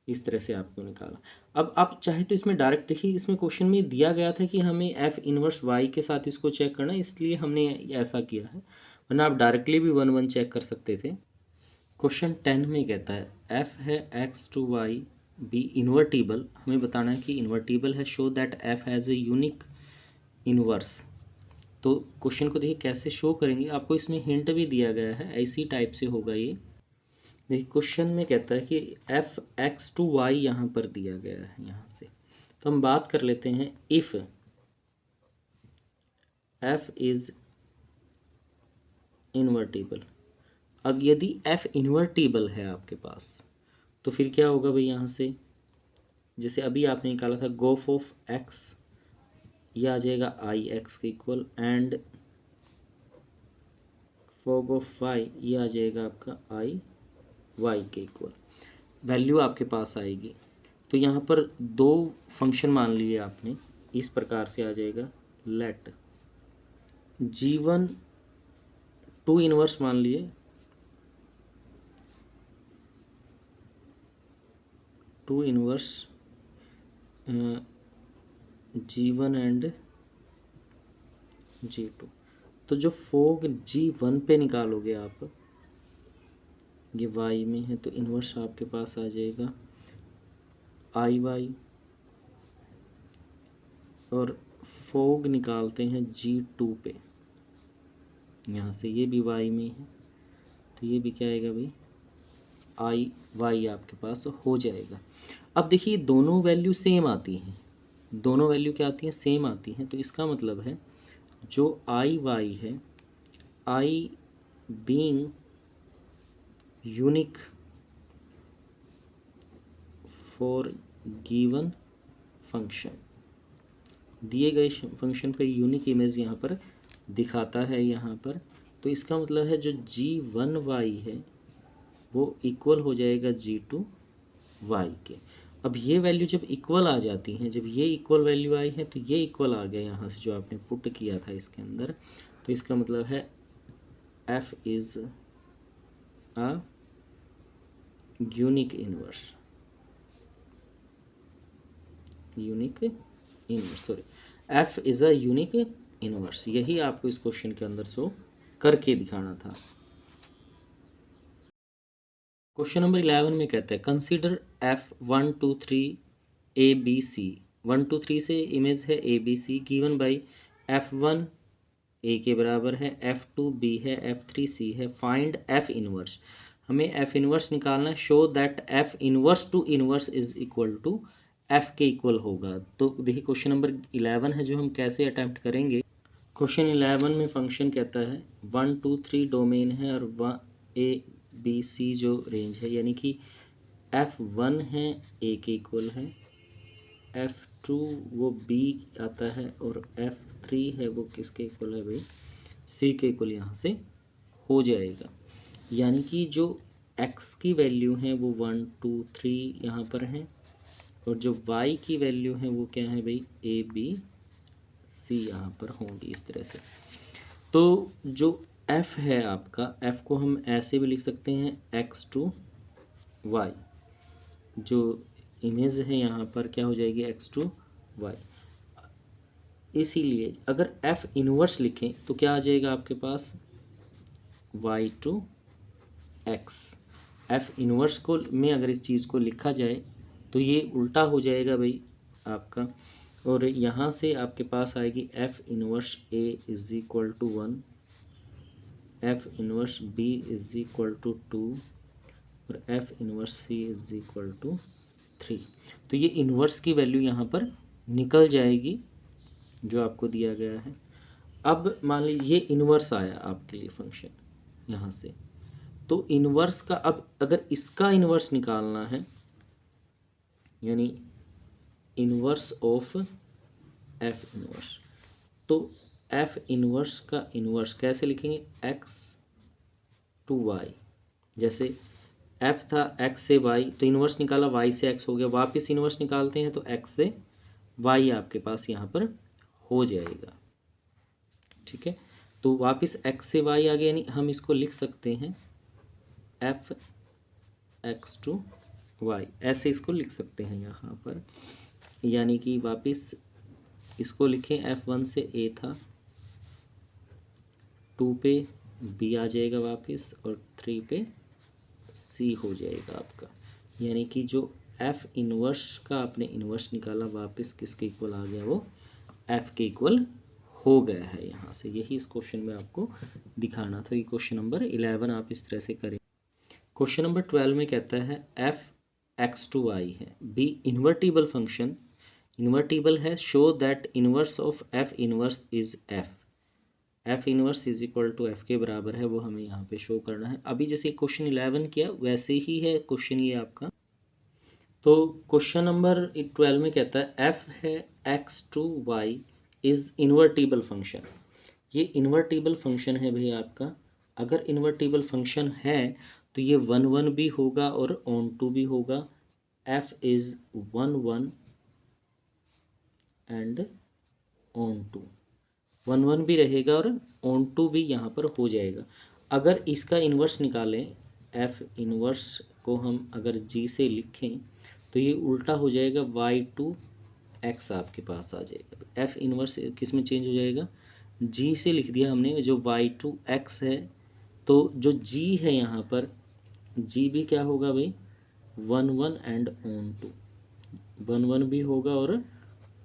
इस तरह से आपको निकाला। अब आप चाहे तो इसमें डायरेक्ट देखिए, इसमें क्वेश्चन में दिया गया था कि हमें f इन्वर्स y के साथ इसको चेक करना है, इसलिए हमने ऐसा किया है, वरना आप डायरेक्टली भी 1 चेक कर सकते थे। क्वेश्चन 10 में कहता है f है x to y be invertible, हमें बताना है कि इन्वर्टिबल है, show that f has a unique inverse. तो क्वेश्चन को देखिए कैसे शो करेंगे, आपको इसमें हिंट भी दिया गया है, ऐसी टाइप से होगा ये। देखिए क्वेश्चन में कहता है कि एफ एक्स टू वाई यहाँ पर दिया गया है यहाँ से, तो हम बात कर लेते हैं, इफ़ एफ इज़ इन्वर्टिबल। अब यदि एफ इन्वर्टिबल है आपके पास तो फिर क्या होगा भाई, यहाँ से जैसे अभी आपने निकाला था गोफ ऑफ एक्स, ये आ जाएगा आई एक्स के equal, and fog of y ये आ जाएगा आपका आई वाई के इक्वल, वैल्यू आपके पास आएगी। तो यहाँ पर 2 फंक्शन मान लिए आपने, इस प्रकार से आ जाएगा, लेट G1 2 इनवर्स मान लिए, 2 इनवर्स G1 एंड G2। तो जो फोग G1 पे निकालोगे आप, ये y में है तो इनवर्स आपके पास आ जाएगा आई वाई, और फोग निकालते हैं G2 पे, यहाँ से ये भी y में है तो ये भी क्या आएगा भाई, आई वाई आपके पास हो जाएगा। अब देखिए दोनों वैल्यू सेम आती हैं, दोनों वैल्यू क्या आती हैं, सेम आती हैं, तो इसका मतलब है जो आई वाई है, I being unique for given function, दिए गए फंक्शन पे यूनिक इमेज यहाँ पर दिखाता है यहाँ पर, तो इसका मतलब है जो G1y है वो इक्वल हो जाएगा G2y के। अब ये वैल्यू जब इक्वल आ जाती हैं, जब ये इक्वल वैल्यू आई है तो ये इक्वल आ गया यहाँ से जो आपने पुट किया था इसके अंदर, तो इसका मतलब है f is a unique inverse, sorry, f is a unique inverse, यही आपको इस क्वेश्चन के अंदर शो करके दिखाना था। क्वेश्चन नंबर 11 में कहता है consider f1 2 3 A B C, 1 2 3 से इमेज है a B c, given by f1 a के बराबर है, f2 बी है, f3 सी है, फाइंड f इनवर्स, हमें f इनवर्स निकालना है, show that f inverse to inverse is equal to f के इक्वल होगा। तो देखिए क्वेश्चन नंबर 11 है जो हम कैसे अटैम्प्ट करेंगे। क्वेश्चन 11 में फंक्शन कहता है 1 2 3 डोमेन है और A B C जो रेंज है, यानी कि F1 है A के इक्वल है, F2 वो B आता है और F3 है वो किसके इक्वल है भाई, C के इक्वल यहाँ से हो जाएगा। यानी कि जो x की वैल्यू है वो 1 2 3 यहाँ पर है और जो y की वैल्यू है वो क्या है भाई, ABC यहाँ पर होंगी इस तरह से। तो जो f है आपका, f को हम ऐसे भी लिख सकते हैं x टू y, जो इमेज है यहाँ पर क्या हो जाएगी x टू y। इसीलिए अगर f इनवर्स लिखें तो क्या आ जाएगा आपके पास y to x। f inverse को में अगर इस चीज़ को लिखा जाए तो ये उल्टा हो जाएगा भाई आपका, और यहाँ से आपके पास आएगी f inverse a is equal to 1, f inverse b is equal to 2 और f inverse c is equal to 3। तो ये इनवर्स की वैल्यू यहाँ पर निकल जाएगी जो आपको दिया गया है। अब मान लीजिए ये इनवर्स आया आपके लिए फंक्शन यहाँ से, तो इनवर्स का अब अगर इसका इनवर्स निकालना है, यानी इनवर्स ऑफ एफ इनवर्स, तो एफ इनवर्स का इनवर्स कैसे लिखेंगे, एक्स टू वाई। जैसे एफ था एक्स से वाई, तो इनवर्स निकाला वाई से एक्स हो गया, वापस इनवर्स निकालते हैं तो एक्स से वाई आपके पास यहाँ पर हो जाएगा। ठीक है, तो वापस एक्स से वाई आ गया, यानी हम इसको लिख सकते हैं एफ एक्स टू वाई, ऐसे इसको लिख सकते हैं यहाँ पर। यानी कि वापस इसको लिखें F1 से A था, 2 पे B आ जाएगा वापस और 3 पे C हो जाएगा आपका। यानी कि जो F इनवर्स का आपने इनवर्स निकाला वापस किसके इक्वल आ गया, वो F के इक्वल हो गया है यहाँ से। यही इस क्वेश्चन में आपको दिखाना था कि क्वेश्चन नंबर 11 आप इस तरह से करें। क्वेश्चन नंबर 12 में कहता है एफ एक्स टू वाई है, बी इन्वर्टिबल फंक्शन, इन्वर्टिबल है, show that inverse of f inverse is f, f inverse is equal to f के बराबर है, वो हमें यहाँ पे शो करना है। अभी जैसे क्वेश्चन 11 किया वैसे ही है क्वेश्चन ये आपका। तो क्वेश्चन नंबर 12 में कहता है एफ है x to y is invertible function. ये इन्वर्टिबल फंक्शन है भाई आपका। अगर इन्वर्टिबल फंक्शन है तो ये 1 1 भी होगा और ऑन टू भी होगा। f is 1 1 and onto, 1 1 भी रहेगा और ऑन टू भी यहाँ पर हो जाएगा। अगर इसका इन्वर्स निकालें, f इन्वर्स को हम अगर g से लिखें तो ये उल्टा हो जाएगा, y टू x आपके पास आ जाएगा। f इन्वर्स किस में चेंज हो जाएगा, g से लिख दिया हमने, जो y टू x है, तो जो g है यहाँ पर g भी क्या होगा भाई, 1 1 एंड ऑन टू, 1 1 भी होगा और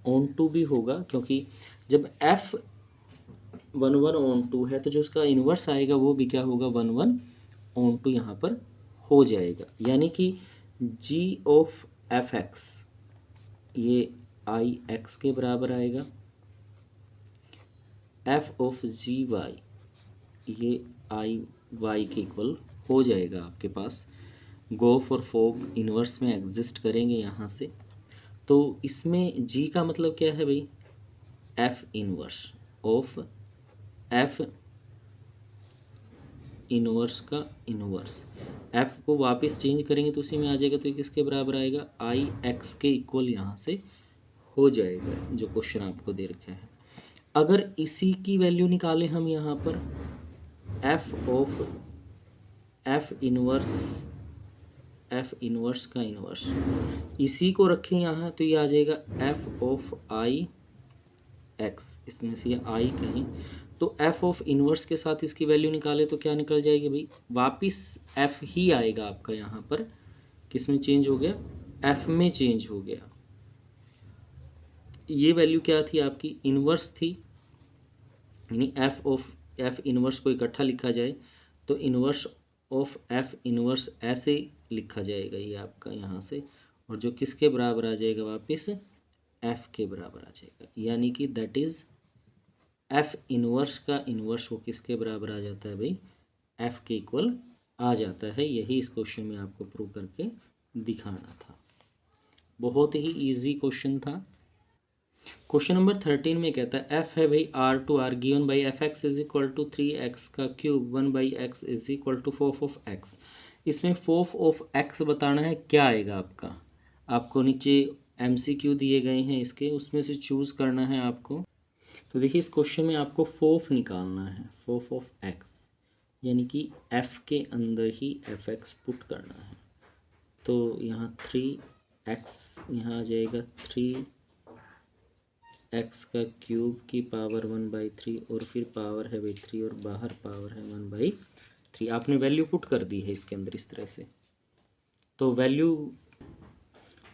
ऑन टू भी होगा, क्योंकि जब f 1 1 ऑन टू है तो जो उसका इन्वर्स आएगा वो भी क्या होगा, 1 1 ऑन टू यहाँ पर हो जाएगा। यानी कि g ऑफ एफ एक्स ये आई एक्स के बराबर आएगा, एफ ऑफ जी वाई ये आई वाई के इक्वल हो जाएगा आपके पास। गो फॉर फोक इन्वर्स में एग्जिस्ट करेंगे यहाँ से, तो इसमें जी का मतलब क्या है भाई, F inverse of F inverse का इन्वर्स, एफ को वापस चेंज करेंगे तो उसी में आ जाएगा, तो ये किसके बराबर आएगा, आई एक्स के इक्वल यहाँ से हो जाएगा जो क्वेश्चन आपको दे रखा है। अगर इसी की वैल्यू निकालें हम यहाँ पर, एफ ऑफ एफ इन्वर्स का इन्वर्स, इसी को रखें यहाँ तो ये आ जाएगा एफ ऑफ आई एक्स, इसमें से ये आई कहीं, तो एफ ऑफ इन्वर्स के साथ इसकी वैल्यू निकाले तो क्या निकल जाएगी भाई, वापिस एफ ही आएगा आपका यहाँ पर, किस में चेंज हो गया, एफ में चेंज हो गया। ये वैल्यू क्या थी आपकी, इन्वर्स थी, यानी एफ ऑफ एफ इन्वर्स को इकट्ठा लिखा जाए तो इन्वर्स ऑफ एफ इन्वर्स ऐसे लिखा जाएगा ये आपका यहाँ से, और जो किसके बराबर आ जाएगा वापस एफ के बराबर आ जाएगा, यानी कि दैट इज़ एफ इनवर्स का इनवर्स वो किसके बराबर आ जाता है भाई, एफ के इक्वल आ जाता है। यही इस क्वेश्चन में आपको प्रूव करके दिखाना था। बहुत ही इजी क्वेश्चन था। क्वेश्चन नंबर 13 में कहता है एफ है भाई R to R given by F x is equal to 3x का cube 1/x is equal to 4 of x. इसमें 4 ऑफ एक्स बताना है, क्या आएगा आपका, आपको नीचे MCQ दिए गए हैं इसके, उसमें से चूज़ करना है आपको। तो देखिए इस क्वेश्चन में आपको 4 निकालना है, 4 ऑफ एक्स, यानी कि f के अंदर ही fx पुट करना है। तो यहाँ 3x यहाँ आ जाएगा 3x का क्यूब की पावर 1/3 और फिर पावर है भाई 3 और बाहर पावर है 1/3। आपने वैल्यू पुट कर दी है इसके अंदर इस तरह से। तो वैल्यू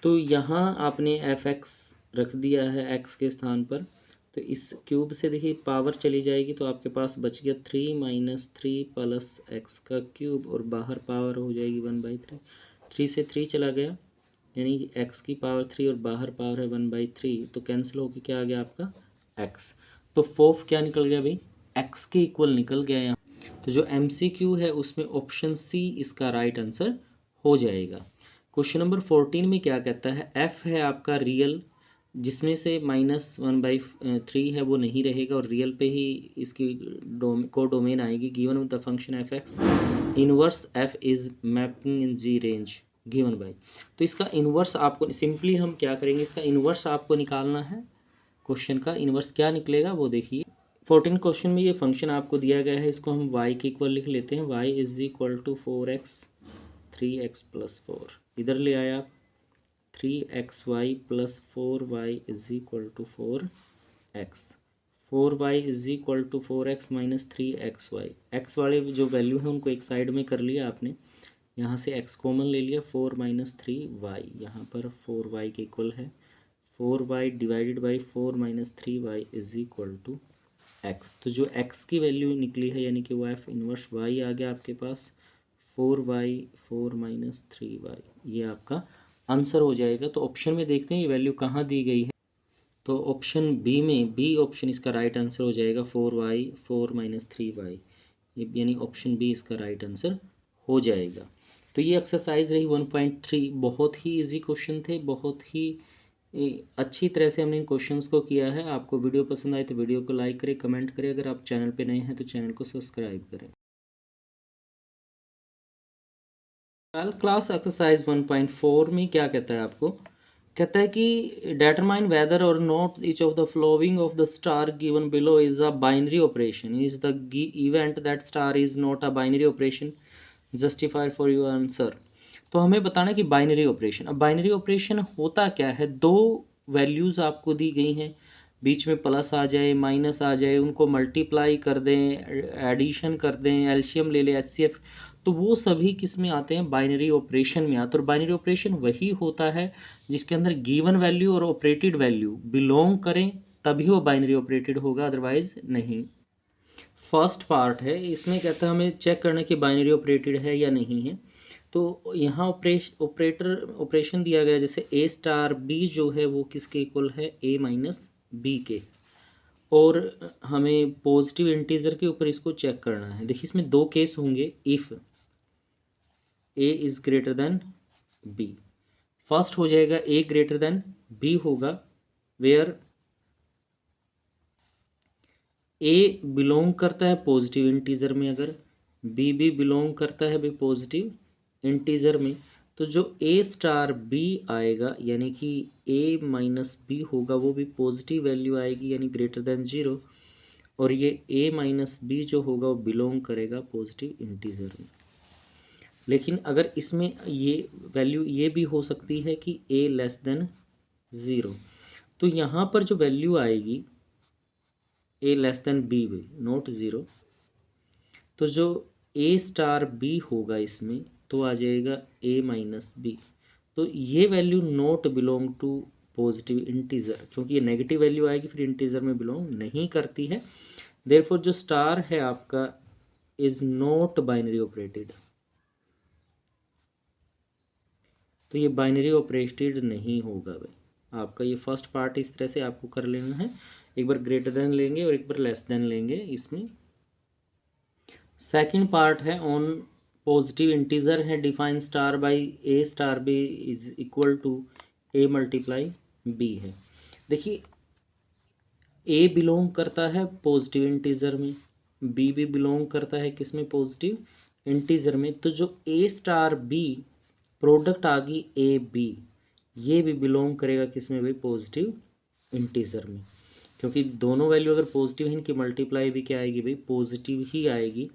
तो यहाँ आपने fx रख दिया है x के स्थान पर। तो इस क्यूब से देखिए पावर चली जाएगी तो आपके पास बच गया 3 - 3 प्लस एक्स का क्यूब और बाहर पावर हो जाएगी 1/3। 3 से 3 चला गया, यानी कि एक्स की पावर 3 और बाहर पावर है 1/3, तो कैंसिल होकर क्या आ गया आपका एक्स। तो 4 क्या निकल गया भाई, एक्स के इक्वल निकल गया यहाँ। तो जो MCQ है उसमें ऑप्शन सी इसका राइट आंसर हो जाएगा। क्वेश्चन नंबर 14 में क्या कहता है, एफ है आपका रियल, जिसमें से -1/3 है वो नहीं रहेगा और रियल पे ही इसकी कोडोमेन आएगी। Given the function f x inverse f is mapping in g range given by. तो इसका इनवर्स आपको सिंपली हम क्या करेंगे, इसका इनवर्स आपको निकालना है। क्वेश्चन का इनवर्स क्या निकलेगा वो देखिए। 14 क्वेश्चन में ये फंक्शन आपको दिया गया है, इसको हम y के इक्वल लिख लेते हैं। y is equal to 4x 3x + 4, इधर ले आया आप 3xy + 4y is equal to 4x। 4y is equal to 4x - 3xy। x वाले जो वैल्यू है उनको एक साइड में कर लिया आपने, यहाँ से x कॉमन ले लिया, 4 - 3y, यहाँ पर 4y के इक्वल है। 4y divided by 4 - 3y is equal to x। तो जो x की वैल्यू निकली है यानी कि वो एफ इनवर्स y आ गया आपके पास, 4y 4 - 3y, ये आपका आंसर हो जाएगा। तो ऑप्शन में देखते हैं ये वैल्यू कहाँ दी गई है। तो ऑप्शन बी में, बी ऑप्शन इसका राइट आंसर हो जाएगा, 4y 4 - 3y, यानी ऑप्शन बी इसका राइट आंसर हो जाएगा। तो ये एक्सरसाइज रही 1.3। बहुत ही इजी क्वेश्चन थे, बहुत ही अच्छी तरह से हमने इन क्वेश्चंस को किया है। आपको वीडियो पसंद आए तो वीडियो को लाइक करें, कमेंट करें। अगर आप चैनल पे नए हैं तो चैनल को सब्सक्राइब करें। 12th क्लास एक्सरसाइज 1.4 में क्या कहता है आपको, कहता है कि डिटरमाइन वेदर और not each of the flowing of the star given below is a binary operation, is the event that star is not a binary operation, justify for your answer. तो हमें बताना है कि बाइनरी ऑपरेशन, अब binary operation होता क्या है, दो वैल्यूज़ आपको दी गई हैं, बीच में प्लस आ जाए माइनस आ जाए, उनको मल्टीप्लाई कर दें, एडिशन कर दें, एलसीएम ले लें, HCF, तो वो सभी किस में आते हैं, बाइनरी ऑपरेशन में आते हैं। और बाइनरी ऑपरेशन वही होता है जिसके अंदर गिवन वैल्यू और ऑपरेटेड वैल्यू बिलोंग करें, तभी वो बाइनरी ऑपरेटेड होगा, अदरवाइज नहीं। फर्स्ट पार्ट है, इसमें कहता है हमें चेक करना कि बाइनरी ऑपरेटेड है या नहीं है। तो यहाँ ऑपरेशन दिया गया, जैसे A*B जो है वो किसके इक्वल है, A - B के, और हमें पॉजिटिव इंटीजर के ऊपर इसको चेक करना है। देखिए इसमें दो केस होंगे, if A is greater than B। First हो जाएगा A ग्रेटर देन B होगा, वेयर A बिलोंग करता है पॉजिटिव इंटीजर में, अगर B भी बिलोंग करता है भाई पॉजिटिव इंटीजर में, तो जो A*B आएगा यानी कि A - B होगा वो भी पॉजिटिव वैल्यू आएगी, यानी ग्रेटर देन 0, और ये A - B जो होगा वो बिलोंग करेगा पॉजिटिव इंटीजर में। लेकिन अगर इसमें ये वैल्यू ये भी हो सकती है कि A लेस देन 0, तो यहाँ पर जो वैल्यू आएगी A लेस देन B भी नॉट 0, तो जो A*B होगा इसमें तो आ जाएगा A - B। तो ये value not belong to positive integer, क्योंकि ये नेगेटिव वैल्यू आएगी फिर इंटीजर में बिलोंग नहीं करती है। देयरफॉर जो स्टार है आपका इज नॉट बाइनरी ऑपरेटेड। तो ये बाइनरी ऑपरेटेड नहीं होगा भाई। आपका ये फर्स्ट पार्ट इस तरह से आपको कर लेना है, एक बार ग्रेटर देन लेंगे और एक बार लेस देन लेंगे इसमें। सेकंड पार्ट है ऑन पॉजिटिव इंटीजर है, define star by a star B is equal to a multiply b है। देखिए ए बिलोंग करता है पॉजिटिव इंटीजर में, बी भी बिलोंग करता है किस में, पॉजिटिव इंटीजर में। तो जो ए स्टार बी प्रोडक्ट आ गई ए बी, ये भी बिलोंग करेगा किस में भाई, पॉजिटिव इंटीजर में, क्योंकि दोनों वैल्यू अगर पॉजिटिव है इनकी मल्टीप्लाई भी क्या आएगी भाई, पॉजिटिव ही आएगी।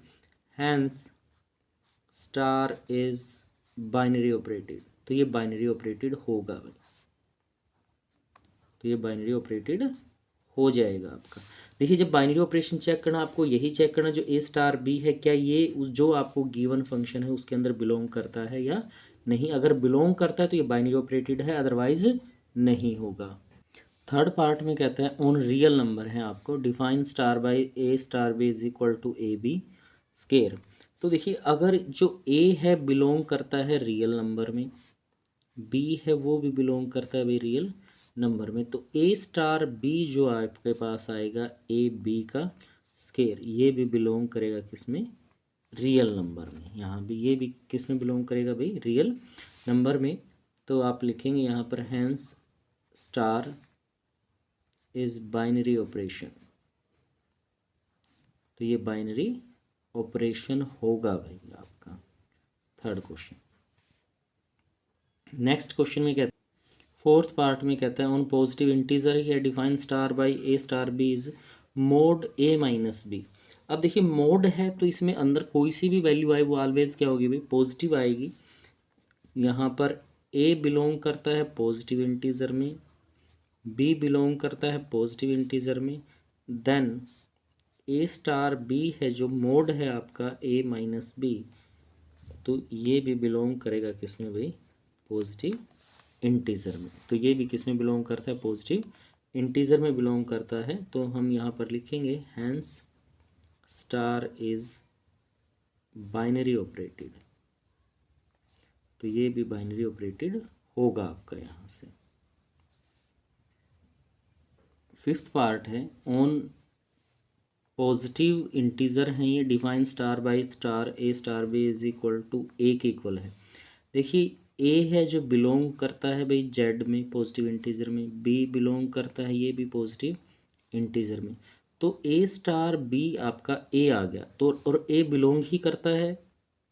Hence star is binary operated, तो ये बाइनरी ऑपरेटेड होगा भाई, तो ये बाइनरी ऑपरेटेड हो जाएगा आपका। देखिए जब बाइनरी ऑपरेशन चेक करना, आपको यही चेक करना जो ए स्टार बी है, क्या ये जो आपको गिवन फंक्शन है उसके अंदर बिलोंग करता है या नहीं। अगर बिलोंग करता है तो ये बाइनरी ऑपरेटेड है, अदरवाइज नहीं होगा। थर्ड पार्ट में कहता है ऑन रियल नंबर है आपको, define star by a star B is equal to A B square. तो देखिए अगर जो ए है बिलोंग करता है रियल नंबर में, बी है वो भी बिलोंग करता है भाई रियल नंबर में, तो ए स्टार बी जो आपके पास आएगा ए बी का स्केयर, ये भी बिलोंग करेगा किसमें, रियल नंबर में। यहाँ भी ये भी किस में बिलोंग करेगा भाई, रियल नंबर में। तो आप लिखेंगे यहाँ पर hence star is binary operation, तो ये बाइनरी ऑपरेशन होगा भाई आपका थर्ड क्वेश्चन। नेक्स्ट क्वेश्चन में कहता है, फोर्थ पार्ट में कहता है ऑन पॉजिटिव इंटीजर है define star by a star B is mod a minus b. अब देखिए मोड है तो इसमें अंदर कोई सी भी वैल्यू आए वो ऑलवेज क्या होगी भाई, पॉजिटिव आएगी। यहाँ पर ए बिलोंग करता है पॉजिटिव इंटीजर में, बी बिलोंग करता है पॉजिटिव इंटीजर में, देन ए स्टार बी है जो मोड है आपका ए माइनस बी, तो ये भी बिलोंग करेगा किसमें भाई, पॉजिटिव इंटीजर में। तो ये भी किस में बिलोंग करता है, पॉजिटिव इंटीजर में बिलोंग करता है। तो हम यहाँ पर लिखेंगे hence star is binary operated, तो ये भी बाइनरी ऑपरेटेड होगा आपका यहाँ से। फिफ्थ पार्ट है ऑन पॉजिटिव इंटीजर हैं ये, define star by star A star B is equal to A के इक्वल है। देखिए ए है जो बिलोंग करता है भाई जेड में पॉजिटिव इंटीजर में, बी बिलोंग करता है ये भी पॉजिटिव इंटीजर में, तो ए स्टार बी आपका ए आ गया। तो और ए बिलोंग ही करता है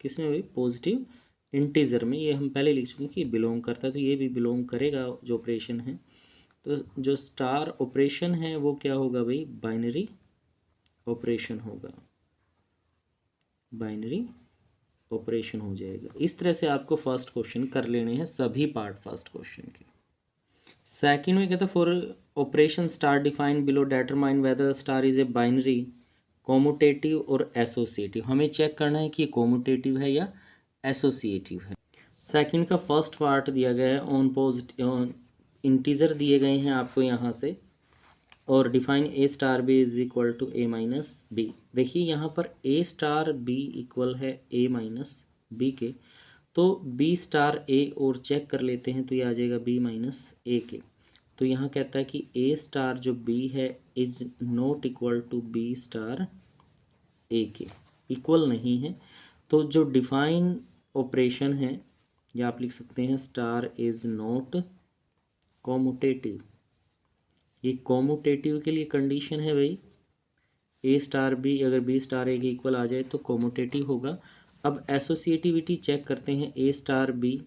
किसमें भाई, पॉजिटिव इंटीजर में। ये हम पहले लिख चुके हैं कि बिलोंग करता है, तो ये भी बिलोंग करेगा जो ऑपरेशन है। तो जो स्टार ऑपरेशन है वो क्या होगा भाई, बाइनरी ऑपरेशन होगा, बाइनरी ऑपरेशन हो जाएगा। इस तरह से आपको फर्स्ट क्वेश्चन कर लेने हैं सभी पार्ट फर्स्ट क्वेश्चन के। सेकंड में कहता है for operation star define below determine whether star is a binary commutative और एसोसिएटिव। हमें चेक करना है कि ये कॉम्यूटेटिव है या एसोसिएटिव है। सेकंड का फर्स्ट पार्ट दिया गया है ऑन पॉजिटिव इंटीजर दिए गए हैं आपको यहाँ से, और define A star B is equal to A minus b. देखिए यहाँ पर ए स्टार बी इक्वल है ए माइनस बी के, तो बी स्टार ए और चेक कर लेते हैं तो ये आ जाएगा बी माइनस ए के। तो यहाँ कहता है कि ए स्टार जो बी है is not equal to B star A के, इक्वल नहीं है। तो जो डिफाइन ऑपरेशन है या आप लिख सकते हैं स्टार इज नॉट कॉम्यूटेटिव। ये कॉम्यूटेटिव के लिए कंडीशन है भाई, ए स्टार बी अगर बी स्टार ए के इक्वल आ जाए तो कॉम्यूटेटिव होगा। अब एसोसिएटिविटी चेक करते हैं, ए स्टार बी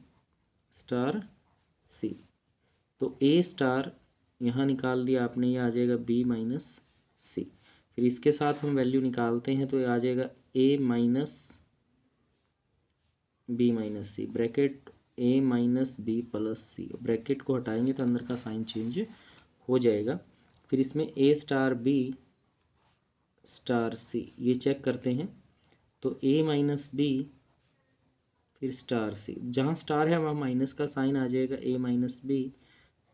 स्टार सी, तो ए स्टार यहाँ निकाल दिया आपने, ये आ जाएगा बी माइनस सी। फिर इसके साथ हम वैल्यू निकालते हैं तो ये आ जाएगा A minus B minus C, bracket A minus B plus C, bracket को हटाएंगे तो अंदर का साइन चेंज हो जाएगा। फिर इसमें ए स्टार बी स्टार सी ये चेक करते हैं, तो ए माइनस बी फिर स्टार सी, जहाँ स्टार है वहाँ माइनस का साइन आ जाएगा, ए माइनस बी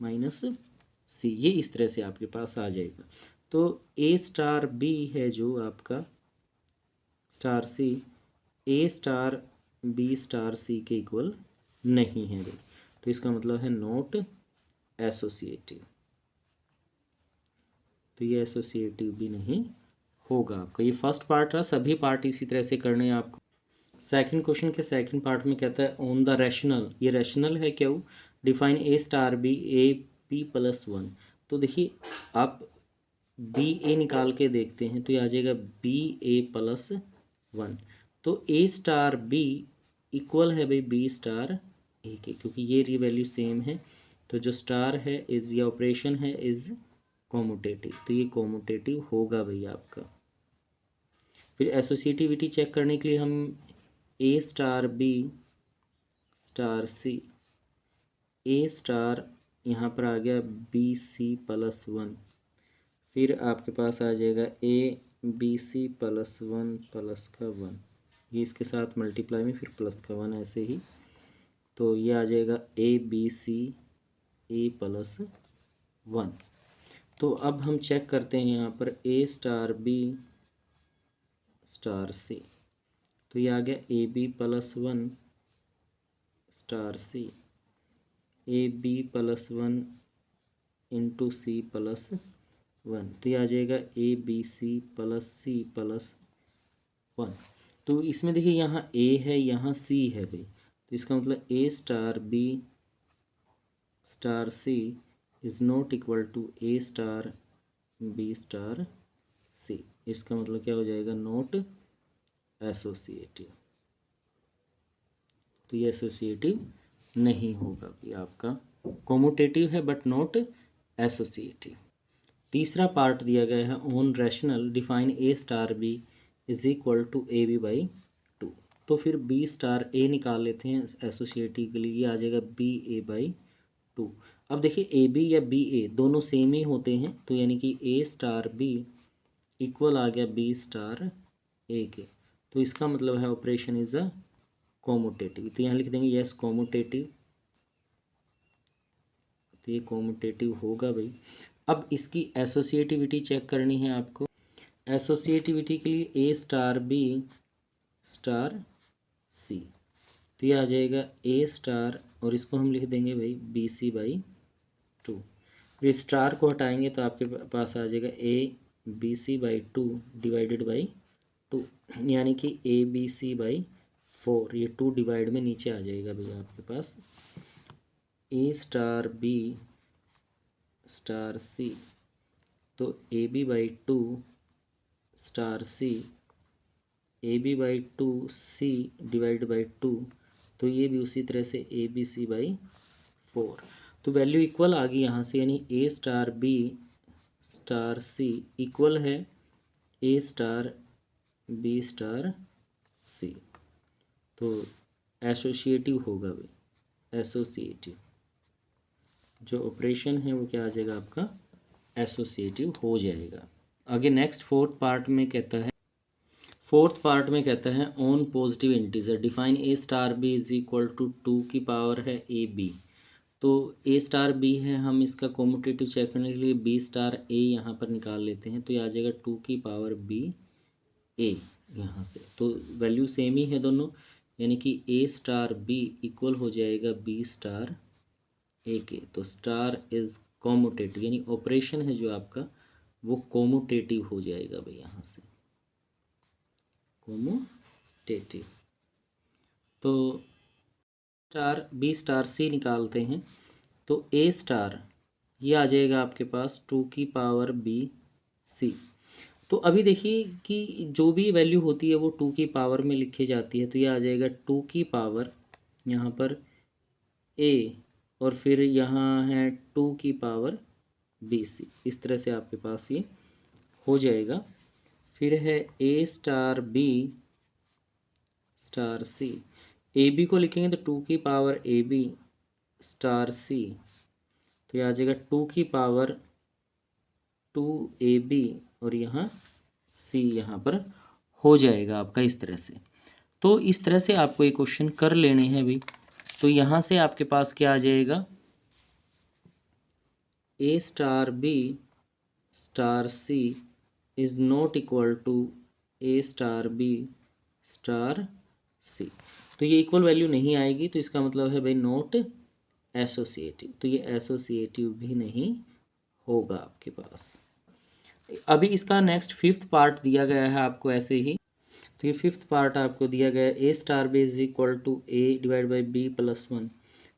माइनस सी, ये इस तरह से आपके पास आ जाएगा। तो ए स्टार बी है जो आपका star c, A star B star C के इक्वल नहीं है भाई। तो इसका मतलब है नॉट एसोसिएटिव। तो ये एसोसिएटिव भी नहीं होगा आपका। ये फर्स्ट पार्ट रहा, सभी पार्ट इसी तरह से करने हैं आपको। सेकंड क्वेश्चन के सेकंड पार्ट में कहता है ऑन द रैशनल, ये रैशनल है क्या वो, define A star B A B plus one. तो देखिए आप बी ए निकाल के देखते हैं तो ये आ जाएगा बी ए प्लस वन। तो ए स्टार बी इक्वल है भाई बी स्टार ए के, क्योंकि ये वैल्यू सेम है। तो जो स्टार है इज, ये ऑपरेशन है इज कॉम्यूटेटिव, तो ये कॉम्यूटेटिव होगा भाई आपका। फिर एसोसिएटिविटी चेक करने के लिए हम ए star B star C, A star यहाँ पर आ गया बी सी प्लस वन, फिर आपके पास आ जाएगा a B C plus one plus का वन, ये इसके साथ मल्टीप्लाई में फिर प्लस का वन ऐसे ही। तो ये आ जाएगा a B C A plus one. तो अब हम चेक करते हैं यहाँ पर ए स्टार बी स्टार सी, तो ये आ गया a B plus one star C, A B plus one into c plus one, तो ये आ जाएगा a B C plus one. तो इसमें देखिए यहाँ ए है यहाँ सी है भाई, तो इसका मतलब A star B star C is not equal to A star B star C. इसका मतलब क्या हो जाएगा, नॉट एसोसिएटिव। तो ये एसोसिएटिव नहीं होगा भाई आपका, कॉम्यूटेटिव है बट नॉट एसोसिएटिव। तीसरा पार्ट दिया गया है on rational, define A star B is equal to A B by two. तो फिर बी स्टार ए निकाल लेते हैं एसोसिएटिव के लिए, ये आ जाएगा बी ए बाई टू। अब देखिए ए बी या बी ए दोनों सेम ही होते हैं, तो यानी कि ए स्टार बी इक्वल आ गया बी स्टार ए के, तो इसका मतलब है ऑपरेशन इज अ कॉम्यूटेटिव। तो यहाँ लिख देंगे यस कॉम्यूटेटिव, तो ये कॉम्यूटेटिव होगा भाई। अब इसकी एसोसिएटिविटी चेक करनी है आपको। एसोसिएटिविटी के लिए ए स्टार बी स्टार सी, तो ये आ जाएगा ए स्टार और इसको हम लिख देंगे भाई बी सी बाई टू। फिर स्टार को हटाएंगे तो आपके पास आ जाएगा a B c by two divided by two, यानी कि A B c by four, ये टू डिवाइड में नीचे आ जाएगा भैया आपके पास ए स्टार बी स्टार सी, तो a B by two star C, A B by two c divide by two, तो ये भी उसी तरह से a B c by four. तो वैल्यू इक्वल आ गई यहाँ से, यानी a star B star c equal है ए स्टार बी स्टार सी। तो एसोसिएटिव होगा भाई, एसोसिएटिव जो ऑपरेशन है वो क्या आ जाएगा आपका, एसोसिएटिव हो जाएगा। आगे नेक्स्ट फोर्थ पार्ट में कहता है on positive integer define A star B is equal to two की पावर है ए बी। तो ए स्टार बी है, हम इसका कॉम्यूटेटिव चेक करने के लिए बी स्टार ए यहाँ पर निकाल लेते हैं, तो ये आ जाएगा टू की पावर बी ए यहाँ से। तो वैल्यू सेम ही है दोनों, यानी कि ए स्टार बी इक्वल हो जाएगा बी स्टार ए के। तो स्टार इज कॉम्यूटेटिव, यानी ऑपरेशन है जो आपका वो कॉम्यूटेटिव हो जाएगा भाई यहाँ से, कॉम्यूटेटिव। तो स्टार बी स्टार सी निकालते हैं, तो ए स्टार ये आ जाएगा आपके पास टू की पावर बी सी। तो अभी देखिए कि जो भी वैल्यू होती है वो टू की पावर में लिखी जाती है, तो ये आ जाएगा टू की पावर यहाँ पर ए और फिर यहाँ है टू की पावर बी सी, इस तरह से आपके पास ये हो जाएगा। फिर है ए स्टार बी स्टार सी, ए बी को लिखेंगे तो टू की पावर ए बी स्टार सी, तो ये आ जाएगा टू की पावर टू ए बी और यहाँ सी यहाँ पर हो जाएगा आपका इस तरह से। तो इस तरह से आपको ये क्वेश्चन कर लेने हैं भाई। तो यहाँ से आपके पास क्या आ जाएगा, A star B star C is not equal to A star B star सी। तो ये इक्वल वैल्यू नहीं आएगी, तो इसका मतलब है भाई नॉट एसोसिएटिव, तो ये एसोसिएटिव भी नहीं होगा आपके पास। अभी इसका नेक्स्ट फिफ्थ पार्ट दिया गया है आपको ऐसे ही। तो ये फिफ्थ पार्ट आपको दिया गया है ए star B is equal to A divide by B plus one.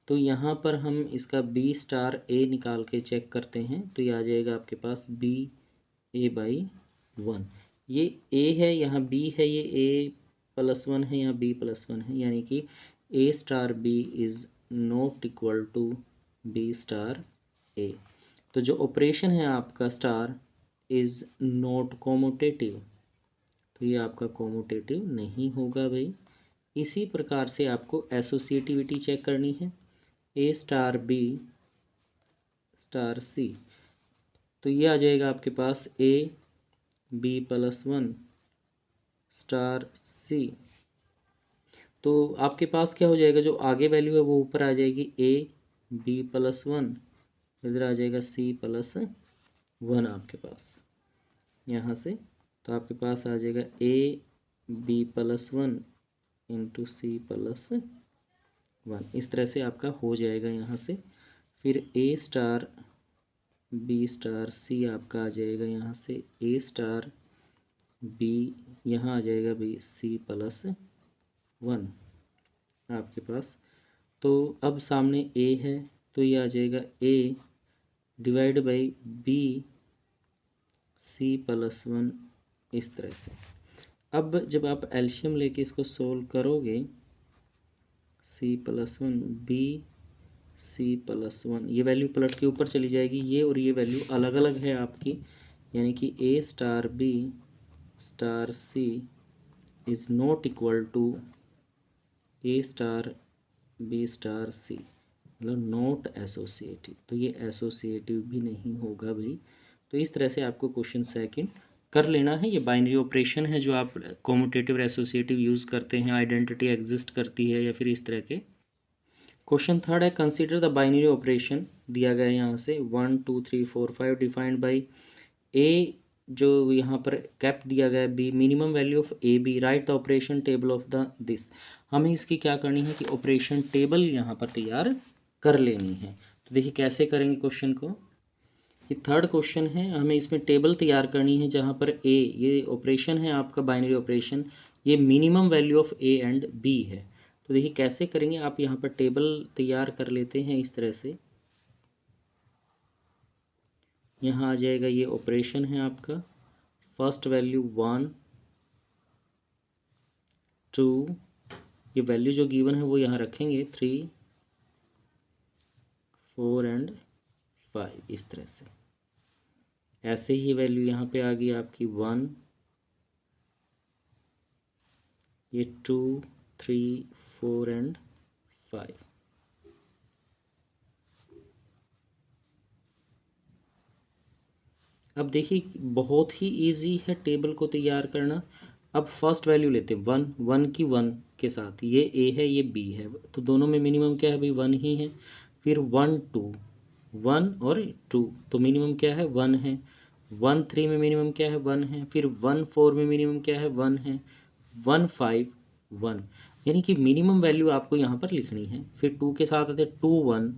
तो यहाँ पर हम इसका बी स्टार ए निकाल के चेक करते हैं, तो ये आ जाएगा आपके पास बी ए बाई वन। ये ए है, यहाँ बी है, ये ए प्लस वन है, यहाँ बी प्लस वन है, यानी कि A star B is not equal to B star A. तो जो ऑपरेशन है आपका स्टार इज़ नॉट कोमोटेटिव, तो ये आपका कोमोटेटिव नहीं होगा भाई। इसी प्रकार से आपको एसोसिएटिविटी चेक करनी है, ए स्टार बी स्टार सी। तो ये आ जाएगा आपके पास A B plus one star सी। तो आपके पास क्या हो जाएगा, जो आगे वैल्यू है वो ऊपर आ जाएगी ए बी प्लस वन, इधर आ जाएगा सी प्लस वन आपके पास यहाँ से। तो आपके पास आ जाएगा a B plus one into c plus one. इस तरह से आपका हो जाएगा यहाँ से। फिर ए स्टार बी स्टार सी आपका आ जाएगा यहाँ से ए स्टार बी, यहाँ आ जाएगा बी सी प्लस वन आपके पास। तो अब सामने ए है, तो ये आ जाएगा A divide by B C plus one, इस तरह से। अब जब आप एल्शियम लेके इसको सोल्व करोगे, सी प्लस वन बी सी प्लस वन, ये वैल्यू पलट के ऊपर चली जाएगी, ये और ये वैल्यू अलग अलग है आपकी, यानी कि A star B star C is not equal to A star B star C, मतलब नॉट एसोसिएटिव। तो ये एसोसिएटिव भी नहीं होगा भाई। तो इस तरह से आपको क्वेश्चन सेकंड कर लेना है। ये बाइनरी ऑपरेशन है जो आप कॉम्यूटेटिव एसोसिएटिव यूज़ करते हैं, आइडेंटिटी एग्जिस्ट करती है या फिर इस तरह के। क्वेश्चन थर्ड है कंसीडर द बाइनरी ऑपरेशन, दिया गया है यहाँ से 1 2 3 4 5 डिफाइंड बाई ए, जो यहाँ पर कैप दिया गया है b, minimum value of A b, right the operation table of the this. हमें इसकी क्या करनी है कि ऑपरेशन टेबल यहाँ पर तैयार कर लेनी है। तो देखिए कैसे करेंगे क्वेश्चन को। ये थर्ड क्वेश्चन है, हमें इसमें टेबल तैयार करनी है जहाँ पर ए, ये ऑपरेशन है आपका बाइनरी ऑपरेशन, ये minimum value of A and b है। तो देखिए कैसे करेंगे, आप यहाँ पर टेबल तैयार कर लेते हैं इस तरह से। यहाँ आ जाएगा, ये ऑपरेशन है आपका, फर्स्ट वैल्यू 1 2, ये वैल्यू जो गिवन है वो यहाँ रखेंगे 3 4 एंड 5, इस तरह से। ऐसे ही वैल्यू यहाँ पे आ गई आपकी 1, ये 2 3 4 एंड 5। अब देखिए बहुत ही इजी है टेबल को तैयार करना। अब फर्स्ट वैल्यू लेते हैं 1, 1 की 1 के साथ, ये ए है ये बी है, तो दोनों में मिनिमम क्या है भाई 1 ही है। फिर 1 2, 1 और 2, तो मिनिमम क्या है 1 है। 1 3 में मिनिमम क्या है 1 है। फिर 1 4 में मिनिमम क्या है 1 है। 1 5 1, यानी कि मिनिमम वैल्यू आपको यहाँ पर लिखनी है। फिर 2 के साथ आते 2 1,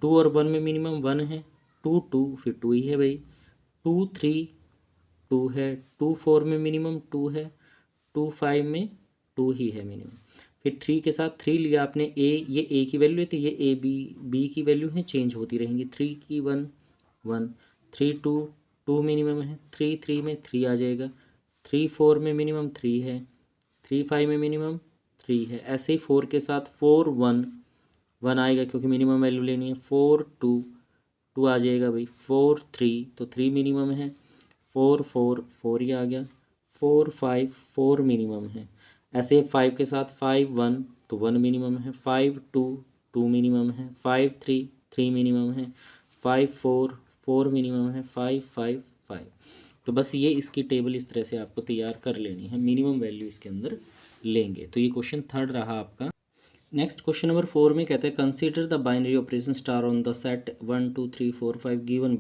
2 और 1 में मिनिमम 1 है। 2 2, फिर 2 ही है भाई। 2 3 2 है। 2 4 में मिनिमम 2 है। 2 5 में 2 ही है मिनिमम। फिर 3 के साथ 3 लिया आपने, ए, ये ए की वैल्यू है तो ये ए बी बी की वैल्यू है, चेंज होती रहेंगी। 3 की 1 1, 3 2 2 मिनिमम है। 3 3 में 3 आ जाएगा। 3 4 में मिनिमम 3 है। 3 5 में मिनिमम 3 है। ऐसे ही 4 के साथ 4 1 1 आएगा क्योंकि मिनिमम वैल्यू लेनी है। 4 2 2 आ जाएगा भाई। 4 3, तो 3 मिनिमम है। 4 4 4 ही आ गया। 4 5 4 मिनिमम है। ऐसे 5 के साथ 5 1, तो 1 मिनिमम है। 5 2 2 मिनिमम है। 5 3 3 मिनिमम है। 5 4 4 मिनिमम है। 5 5 5। तो बस ये इसकी टेबल इस तरह से आपको तैयार कर लेनी है, मिनिमम वैल्यू इसके अंदर लेंगे। तो ये क्वेश्चन थर्ड रहा आपका। नेक्स्ट क्वेश्चन नंबर 4 में कहते हैं consider the binary operation star on the set 1 2 3 4 5 given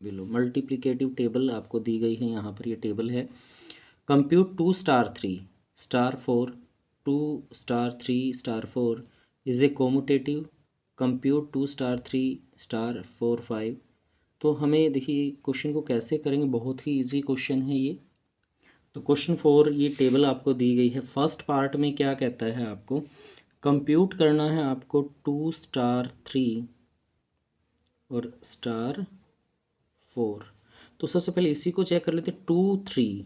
below. Multiplicative table आपको दी गई है, यहाँ पर ये टेबल है। Compute 2 star 3 star 4 2 star 3 star 4 is a commutative compute 2 star 3 star 4 5। तो हमें देखिए क्वेश्चन को कैसे करेंगे, बहुत ही इजी क्वेश्चन है ये। तो क्वेश्चन 4, ये टेबल आपको दी गई है। फर्स्ट पार्ट में क्या कहता है, आपको कंप्यूट करना है आपको 2 स्टार 3 और स्टार 4। तो सबसे पहले इसी को चेक कर लेते हैं। 2 3,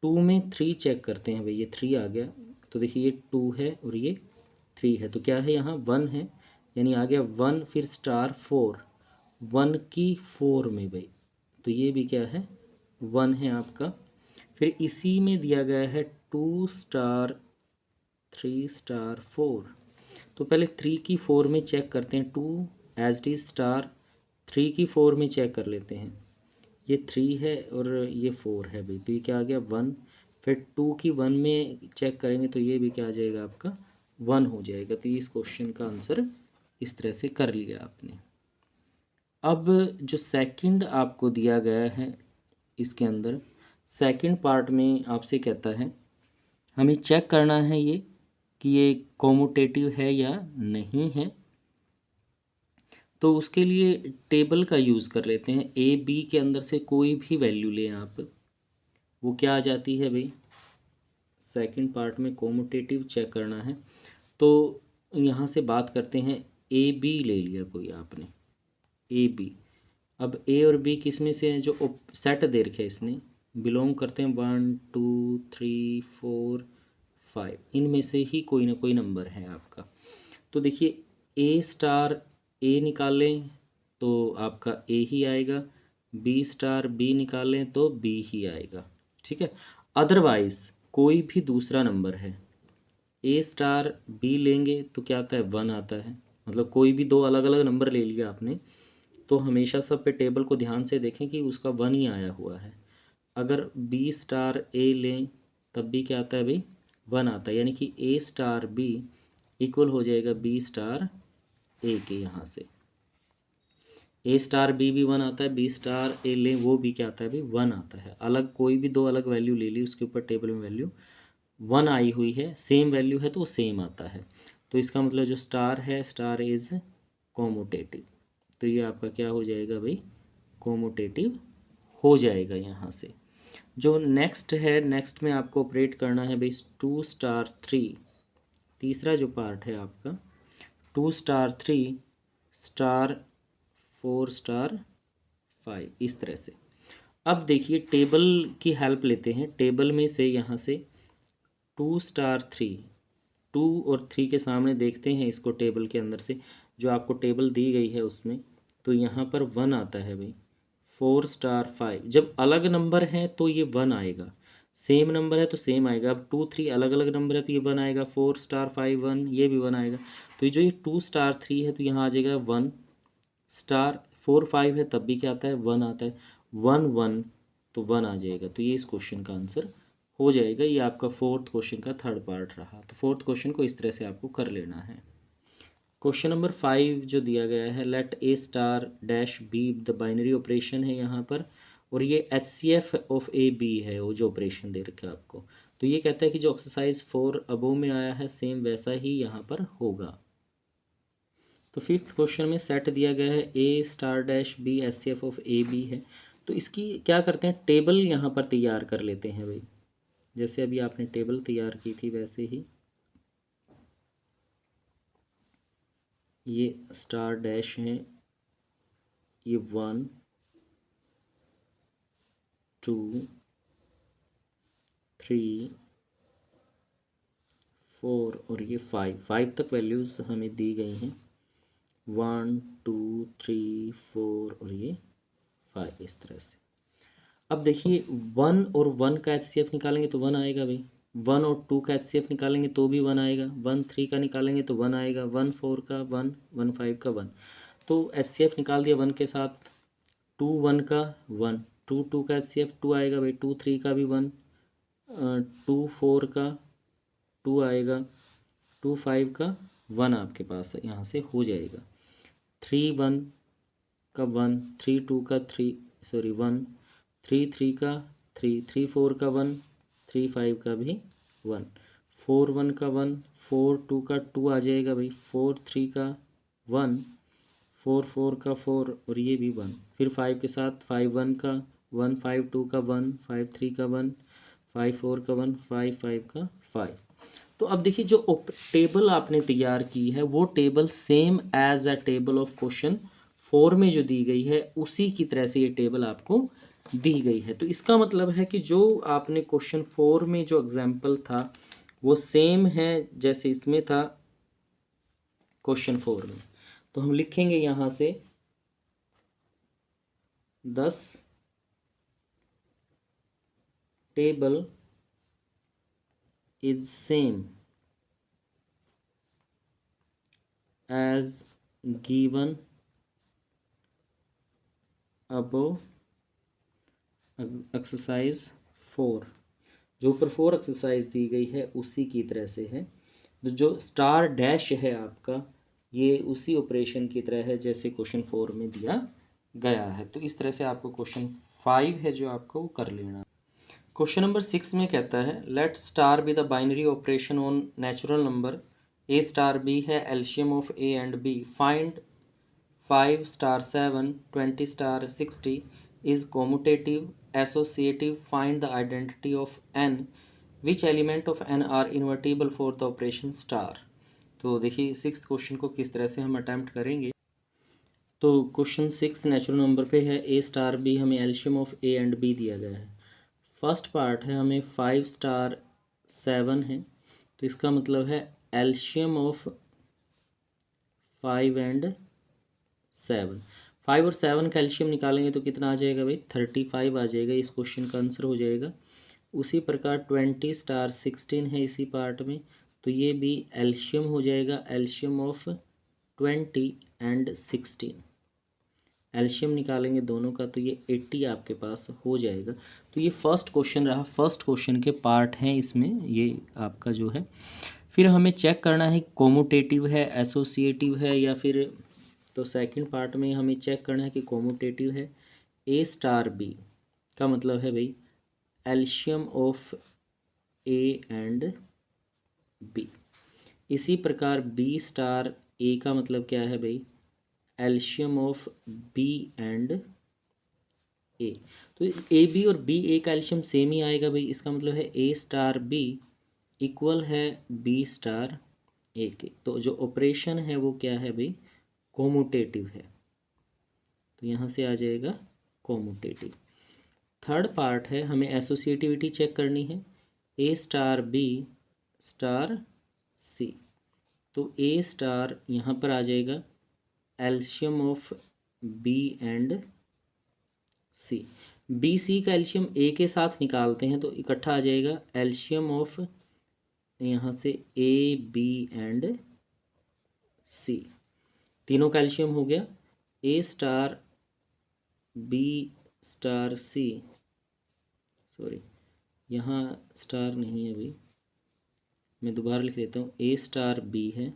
2 में 3 चेक करते हैं भाई, ये 3 आ गया। तो देखिए ये 2 है और ये 3 है, तो क्या है यहाँ 1 है, यानी आ गया 1। फिर स्टार 4, 1 की 4 में भाई, तो ये भी क्या है 1 है आपका। फिर इसी में दिया गया है 2 स्टार 3 स्टार 4। तो पहले 3 की 4 में चेक करते हैं, 2 एज डी स्टार 3 की 4 में चेक कर लेते हैं। ये 3 है और ये 4 है भाई, तो ये क्या आ गया 1। फिर 2 की 1 में चेक करेंगे तो ये भी क्या आ जाएगा आपका 1 हो जाएगा। तो इस क्वेश्चन का आंसर इस तरह से कर लिया आपने। अब जो सेकंड आपको दिया गया है, इसके अंदर सेकंड पार्ट में आपसे कहता है हमें चेक करना है ये कि ये कॉम्यूटेटिव है या नहीं है। तो उसके लिए टेबल का यूज़ कर लेते हैं। ए बी के अंदर से कोई भी वैल्यू लें आप, वो क्या आ जाती है भाई, सेकंड पार्ट में कॉम्यूटेटिव चेक करना है। तो यहाँ से बात करते हैं, ए बी ले लिया कोई आपने, ए बी। अब ए और बी किस में से हैं, जो सेट दे रखे है इसने, बिलोंग करते हैं 1 2 3 4 5, इनमें से ही कोई ना कोई नंबर है आपका। तो देखिए ए स्टार ए निकालें तो आपका ए ही आएगा, बी स्टार बी निकालें तो बी ही आएगा, ठीक है। अदरवाइज कोई भी दूसरा नंबर है, ए स्टार बी लेंगे तो क्या आता है 1 आता है। मतलब कोई भी दो अलग अलग नंबर ले लिया आपने, तो हमेशा सब पे टेबल को ध्यान से देखें कि उसका 1 ही आया हुआ है। अगर बी स्टार ए लें तब भी क्या आता है भाई 1 आता है, यानी कि ए स्टार बी इक्वल हो जाएगा बी स्टार ए के। यहाँ से ए स्टार बी भी 1 आता है, बी स्टार ए लें वो भी क्या आता है भाई 1 आता है। अलग कोई भी दो अलग वैल्यू ले ली, उसके ऊपर टेबल में वैल्यू 1 आई हुई है, सेम वैल्यू है तो वो सेम आता है। तो इसका मतलब जो स्टार है, स्टार इज कॉम्यूटेटिव। तो ये आपका क्या हो जाएगा भाई, कॉम्यूटेटिव हो जाएगा। यहाँ से जो नेक्स्ट है, नेक्स्ट में आपको ऑपरेट करना है भाई 2 स्टार 3। तीसरा जो पार्ट है आपका 2 स्टार 3 स्टार 4 स्टार 5, इस तरह से। अब देखिए टेबल की हेल्प लेते हैं। टेबल में से यहाँ से 2 स्टार 3, 2 और 3 के सामने देखते हैं इसको टेबल के अंदर से, जो आपको टेबल दी गई है उसमें। तो यहाँ पर 1 आता है भाई। 4 स्टार 5, जब अलग नंबर हैं तो ये 1 आएगा, सेम नंबर है तो सेम आएगा। अब 2 3 अलग अलग नंबर है तो ये 1 आएगा। 4 स्टार 5 1, ये भी 1 आएगा। तो ये जो ये 2 स्टार 3 है तो यहाँ आ जाएगा 1 स्टार 4 5 है तब भी क्या आता है 1 आता है। 1 1 तो 1 आ जाएगा। तो ये इस क्वेश्चन का आंसर हो जाएगा। ये आपका फोर्थ क्वेश्चन का थर्ड पार्ट रहा। तो फोर्थ क्वेश्चन को इस तरह से आपको कर लेना है। क्वेश्चन नंबर 5 जो दिया गया है, let a star dash b, the binary operation है यहाँ पर, और ये HCF ऑफ ए बी है, वो जो ऑपरेशन दे रखा है आपको। तो ये कहता है कि जो एक्सरसाइज 4 अबोव में आया है सेम वैसा ही यहाँ पर होगा। तो फिफ्थ क्वेश्चन में सेट दिया गया है ए star dash B, HCF of A B है। तो इसकी क्या करते हैं, टेबल यहाँ पर तैयार कर लेते हैं भाई। जैसे अभी आपने टेबल तैयार की थी वैसे ही ये स्टार डैश हैं, ये 1 2 3 4 और ये 5 तक वैल्यूज़ हमें दी गई हैं। 1 2 3 4 और ये 5, इस तरह से। अब देखिए 1 और 1 का HCF निकालेंगे तो 1 आएगा भाई। 1 और 2 का HCF निकालेंगे तो भी 1 आएगा। 1 3 का निकालेंगे तो 1 आएगा। 1 4 का 1, 1 5 का 1। तो HCF निकाल दिया 1 के साथ। 2 1 का 1, 2 2 का HCF 2 आएगा भाई। 2 3 का भी 1, 2 4 का 2 आएगा। 2 5 का 1 आपके पास है, यहाँ से हो जाएगा। 3 1 का 1, 3 2 का 3 सॉरी 1, 3 3 का 3, 3 4 का 1, 3 5 का भी 1, 4 1 का 1, 4 2 का 2 आ जाएगा भाई। 4 3 का 1, 4 4 का 4 और ये भी 1, फिर 5 के साथ 5 1 का 1, 5 2 का 1, 5 3 का 1, 5 4 का 1, 5 5 का 5। तो अब देखिए जो टेबल आपने तैयार की है वो table same as a table of question 4 में जो दी गई है उसी की तरह से ये टेबल आपको दी गई है। तो इसका मतलब है कि जो आपने क्वेश्चन 4 में जो एग्जाम्पल था वो सेम है जैसे इसमें था क्वेश्चन 4 में। तो हम लिखेंगे यहाँ से 10 table is same as given above exercise 4। जो ऊपर 4 एक्सरसाइज दी गई है उसी की तरह से है। तो जो स्टार डैश है आपका ये उसी ऑपरेशन की तरह है जैसे क्वेश्चन 4 में दिया गया है। तो इस तरह से आपको क्वेश्चन 5 है जो आपको वो कर लेना। क्वेश्चन नंबर 6 में कहता है let star B the binary operation on natural number A star B है LCM of A and B, find 5 star 7 20 star 60 is commutative associative, find the identity of n, which element of n are invertible for the operation star। तो देखिए 6th question को किस तरह से हम attempt करेंगे। तो क्वेश्चन 6 नेचुरल नंबर पे है ए स्टार बी, हमें एल्शियम ऑफ ए एंड बी दिया गया है। फर्स्ट पार्ट है हमें 5 स्टार 7 है, तो इसका मतलब है एल्शियम ऑफ 5 एंड 7। 5 और 7 का एल्शियम निकालेंगे तो कितना आ जाएगा भाई 35 आ जाएगा, इस क्वेश्चन का आंसर हो जाएगा। उसी प्रकार 20 स्टार 16 है इसी पार्ट में, तो ये भी एल्शियम हो जाएगा, एल्शियम ऑफ 20 एंड 16। एल्शियम निकालेंगे दोनों का तो ये 80 आपके पास हो जाएगा। तो ये फर्स्ट क्वेश्चन रहा, फर्स्ट क्वेश्चन के पार्ट हैं इसमें ये आपका जो है। फिर हमें चेक करना है कोमोटेटिव है एसोसिएटिव है या फिर, तो सेकंड पार्ट में हमें चेक करना है कि कोमोटेटिव है। ए स्टार बी का मतलब है भाई एल्शियम ऑफ ए एंड बी। इसी प्रकार बी स्टार ए का मतलब क्या है भाई एल्शियम ऑफ बी एंड ए। तो ए बी और बी ए का एल्शियम सेम ही आएगा भाई, इसका मतलब है ए स्टार बी इक्वल है बी स्टार ए के। तो जो ऑपरेशन है वो क्या है भाई कोमोटेटिव है, तो यहाँ से आ जाएगा कोमोटेटिव। थर्ड पार्ट है हमें एसोसिएटिविटी चेक करनी है, ए स्टार बी स्टार सी। तो ए स्टार यहाँ पर आ जाएगा LCM of B and C. B C का एल्शियम ए के साथ निकालते हैं तो इकट्ठा आ जाएगा एल्शियम ऑफ यहाँ से ए बी एंड सी। तीनों का एल्शियम हो गया ए स्टार बी स्टार सी, सॉरी यहाँ स्टार नहीं है अभी, मैं दोबारा लिख देता हूँ, ए स्टार बी है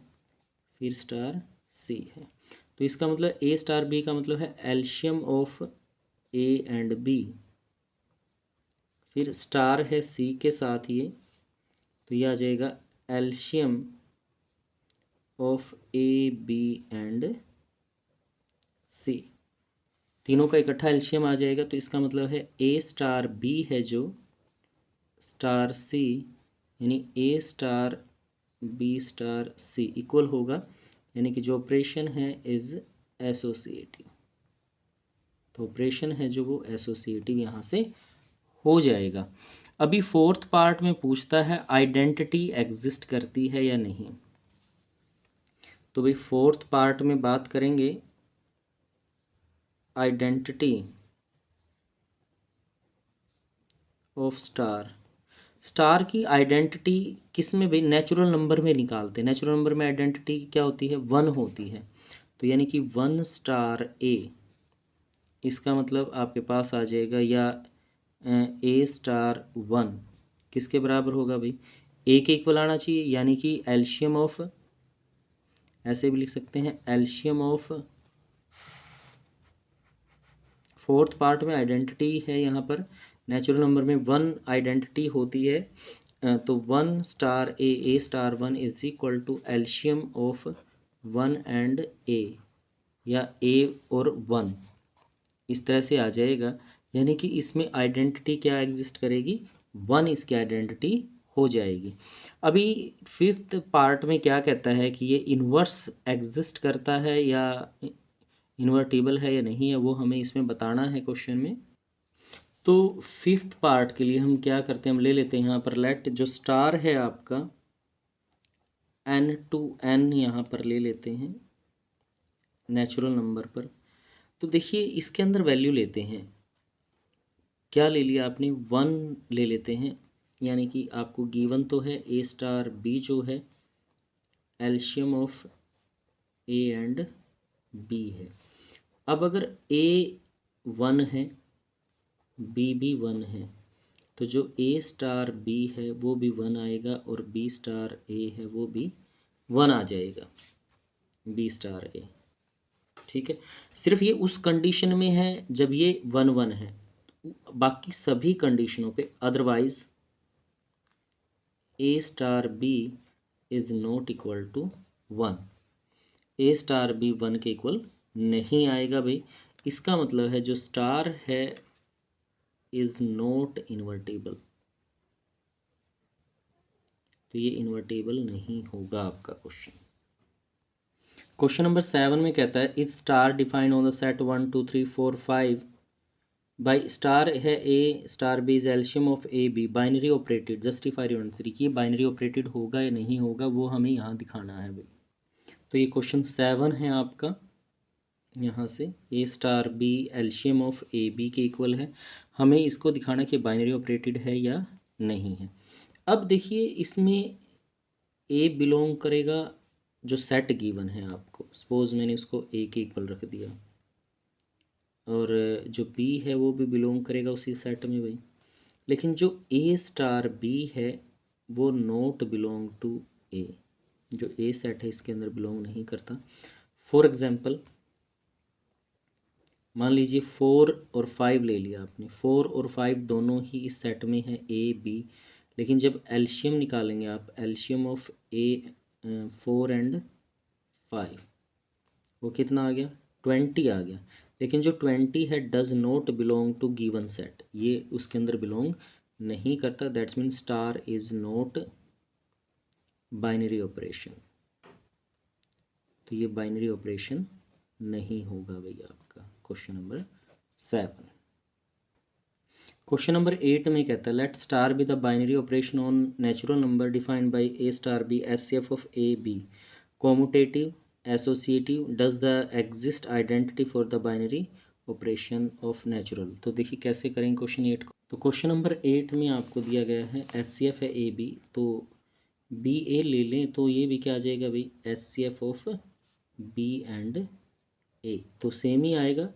फिर स्टार सी है। तो इसका मतलब ए स्टार बी का मतलब है LCM of A and B, फिर स्टार है सी के साथ ये, तो ये आ जाएगा LCM of A B and C. तीनों का इकट्ठा एल्शियम आ जाएगा, तो इसका मतलब है ए स्टार बी है जो स्टार सी यानी a star B star c equal होगा, यानी कि जो ऑपरेशन है इज एसोसिएटिव। तो ऑपरेशन है जो वो एसोसिएटिव यहाँ से हो जाएगा। अभी फोर्थ पार्ट में पूछता है आइडेंटिटी एग्जिस्ट करती है या नहीं। तो भाई फोर्थ पार्ट में बात करेंगे आइडेंटिटी ऑफ स्टार। स्टार की आइडेंटिटी किस में भाई नेचुरल नंबर में निकालते हैं। नेचुरल नंबर में आइडेंटिटी क्या होती है 1 होती है, तो यानी कि 1 स्टार ए, इसका मतलब आपके पास आ जाएगा या ए स्टार 1 किसके बराबर होगा भाई ए के इक्वल आना चाहिए, यानी कि एल्शियम ऑफ, ऐसे भी लिख सकते हैं एल्शियम ऑफ, फोर्थ पार्ट में आइडेंटिटी है यहाँ पर नेचुरल नंबर में 1 आइडेंटिटी होती है, तो 1 star A star 1 is equal to LCM of 1 and A, या ए और 1, इस तरह से आ जाएगा। यानी कि इसमें आइडेंटिटी क्या एग्जिस्ट करेगी, 1 इसकी आइडेंटिटी हो जाएगी। अभी फिफ्थ पार्ट में क्या कहता है कि ये इन्वर्स एग्जिस्ट करता है या इन्वर्टिबल है या नहीं है, वो हमें इसमें बताना है क्वेश्चन में। तो फिफ्थ पार्ट के लिए हम क्या करते हैं, हम ले लेते हैं यहाँ पर लेट जो स्टार है आपका n टू n यहाँ पर ले लेते हैं नेचुरल नंबर पर। तो देखिए इसके अंदर वैल्यू लेते हैं, क्या ले लिया आपने, 1 ले लेते हैं। यानी कि आपको गिवन तो है a स्टार b जो है LCM of a and b है। अब अगर a 1 है b भी 1 है, तो जो a स्टार b है वो भी 1 आएगा और b स्टार a है वो भी 1 आ जाएगा, b स्टार a। ठीक है, सिर्फ ये उस कंडीशन में है जब ये 1 1 है, बाकी सभी कंडीशनों पे otherwise a star b is not equal to 1। a star b 1 के इक्वल नहीं आएगा भाई। इसका मतलब है जो स्टार है इज नॉट इन्वर्टेबल, तो ये इन्वर्टेबल नहीं होगा आपका क्वेश्चन। क्वेश्चन नंबर 7 में कहता है is star defined on the set 1 2 3 4 5 by star है ए star B is LCM of A B binary operated justify your answer. कि बाइनरी ऑपरेटेड होगा या नहीं होगा वो हमें यहाँ दिखाना है भाई। तो ये क्वेश्चन 7 है आपका, यहाँ से A star B LCM of A B के इक्वल है, हमें इसको दिखाना कि बाइनरी ऑपरेटेड है या नहीं है। अब देखिए इसमें ए बिलोंग करेगा जो सेट गिवन है आपको, सपोज मैंने उसको ए के इक्वल रख दिया, और जो बी है वो भी बिलोंग करेगा उसी सेट में भाई। लेकिन जो ए स्टार बी है वो नॉट बिलोंग टू ए, जो ए सेट है इसके अंदर बिलोंग नहीं करता। फॉर एग्जांपल मान लीजिए 4 और 5 ले लिया आपने, 4 और 5 दोनों ही इस सेट में है ए बी, लेकिन जब एल्शियम निकालेंगे आप, एल्शियम ऑफ ए 4 एंड 5, वो कितना आ गया, 20 आ गया। लेकिन जो 20 है does not belong to given set, ये उसके अंदर बिलोंग नहीं करता। That's mean star is not binary operation, तो ये बाइनरी ऑपरेशन नहीं होगा भैया आपका क्वेश्चन नंबर 7। क्वेश्चन नंबर 8 में कहता है let star B the binary operation on natural number defined by a star b s C F of A b commutative associative does the exist identity for the binary operation of natural. तो देखिए कैसे करेंगे question 8 को। तो question number 8 में आपको दिया गया है एस सी एफ है ए बी, तो बी ए ले लें तो ये भी क्या आ जाएगा भाई, S C F of B and A, तो सेम ही आएगा।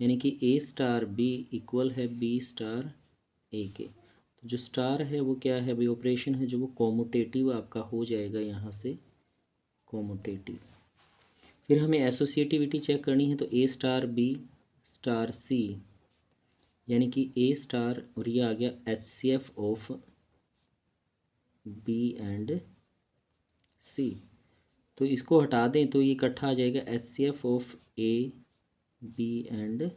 यानी कि ए स्टार बी इक्वल है बी स्टार ए के। तो जो स्टार है वो क्या है भाई, ऑपरेशन है जो वो कॉम्यूटेटिव आपका हो जाएगा यहाँ से, कॉम्यूटेटिव। फिर हमें एसोसिएटिविटी चेक करनी है, तो ए स्टार बी स्टार सी, यानी कि ए स्टार और ये आ गया H C F of B and C, तो इसको हटा दें तो ये इकट्ठा आ जाएगा H C F of A B and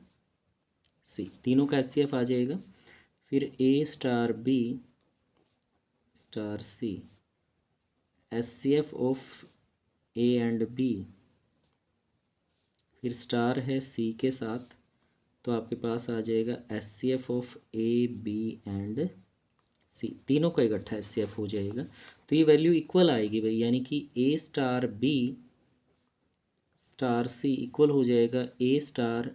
C, तीनों का एच सी एफ आ जाएगा। फिर ए star B star C H C F of A and B, फिर स्टार है सी के साथ, तो आपके पास आ जाएगा H C F of A B and C, तीनों का इकट्ठा एच सी एफ हो जाएगा। तो ये वैल्यू इक्वल आएगी भाई, यानी कि A star B star c equal हो जाएगा A star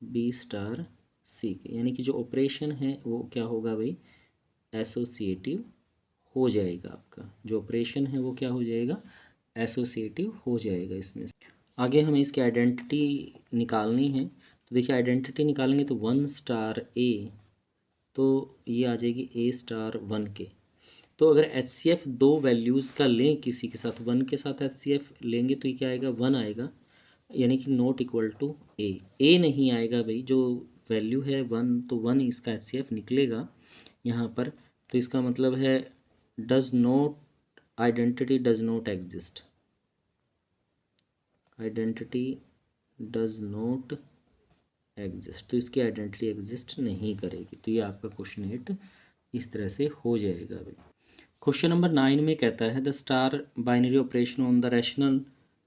B star C के, यानी कि जो ऑपरेशन है वो क्या होगा भाई, एसोसिएटिव हो जाएगा। आपका जो ऑपरेशन है वो क्या हो जाएगा, एसोसिएटिव हो जाएगा इसमें से। आगे हमें इसकी आइडेंटिटी निकालनी है, तो देखिए आइडेंटिटी निकालेंगे तो 1 स्टार ए, तो ये आ जाएगी ए स्टार 1 के। तो अगर एच सी एफ दो वैल्यूज़ का लें किसी के साथ, 1 के साथ एच सी एफ लेंगे तो ये क्या आएगा, 1 आएगा, यानी कि नॉट इक्वल टू ए नहीं आएगा भाई, जो वैल्यू है 1 तो 1 इसका एच सी एफ निकलेगा यहाँ पर। तो इसका मतलब है does not, identity does not exist, identity does not exist, तो इसकी आइडेंटिटी एग्जिस्ट नहीं करेगी। तो ये आपका क्वेश्चन 8 इस तरह से हो जाएगा भाई। क्वेश्चन नंबर 9 में कहता है the star binary operation on the rational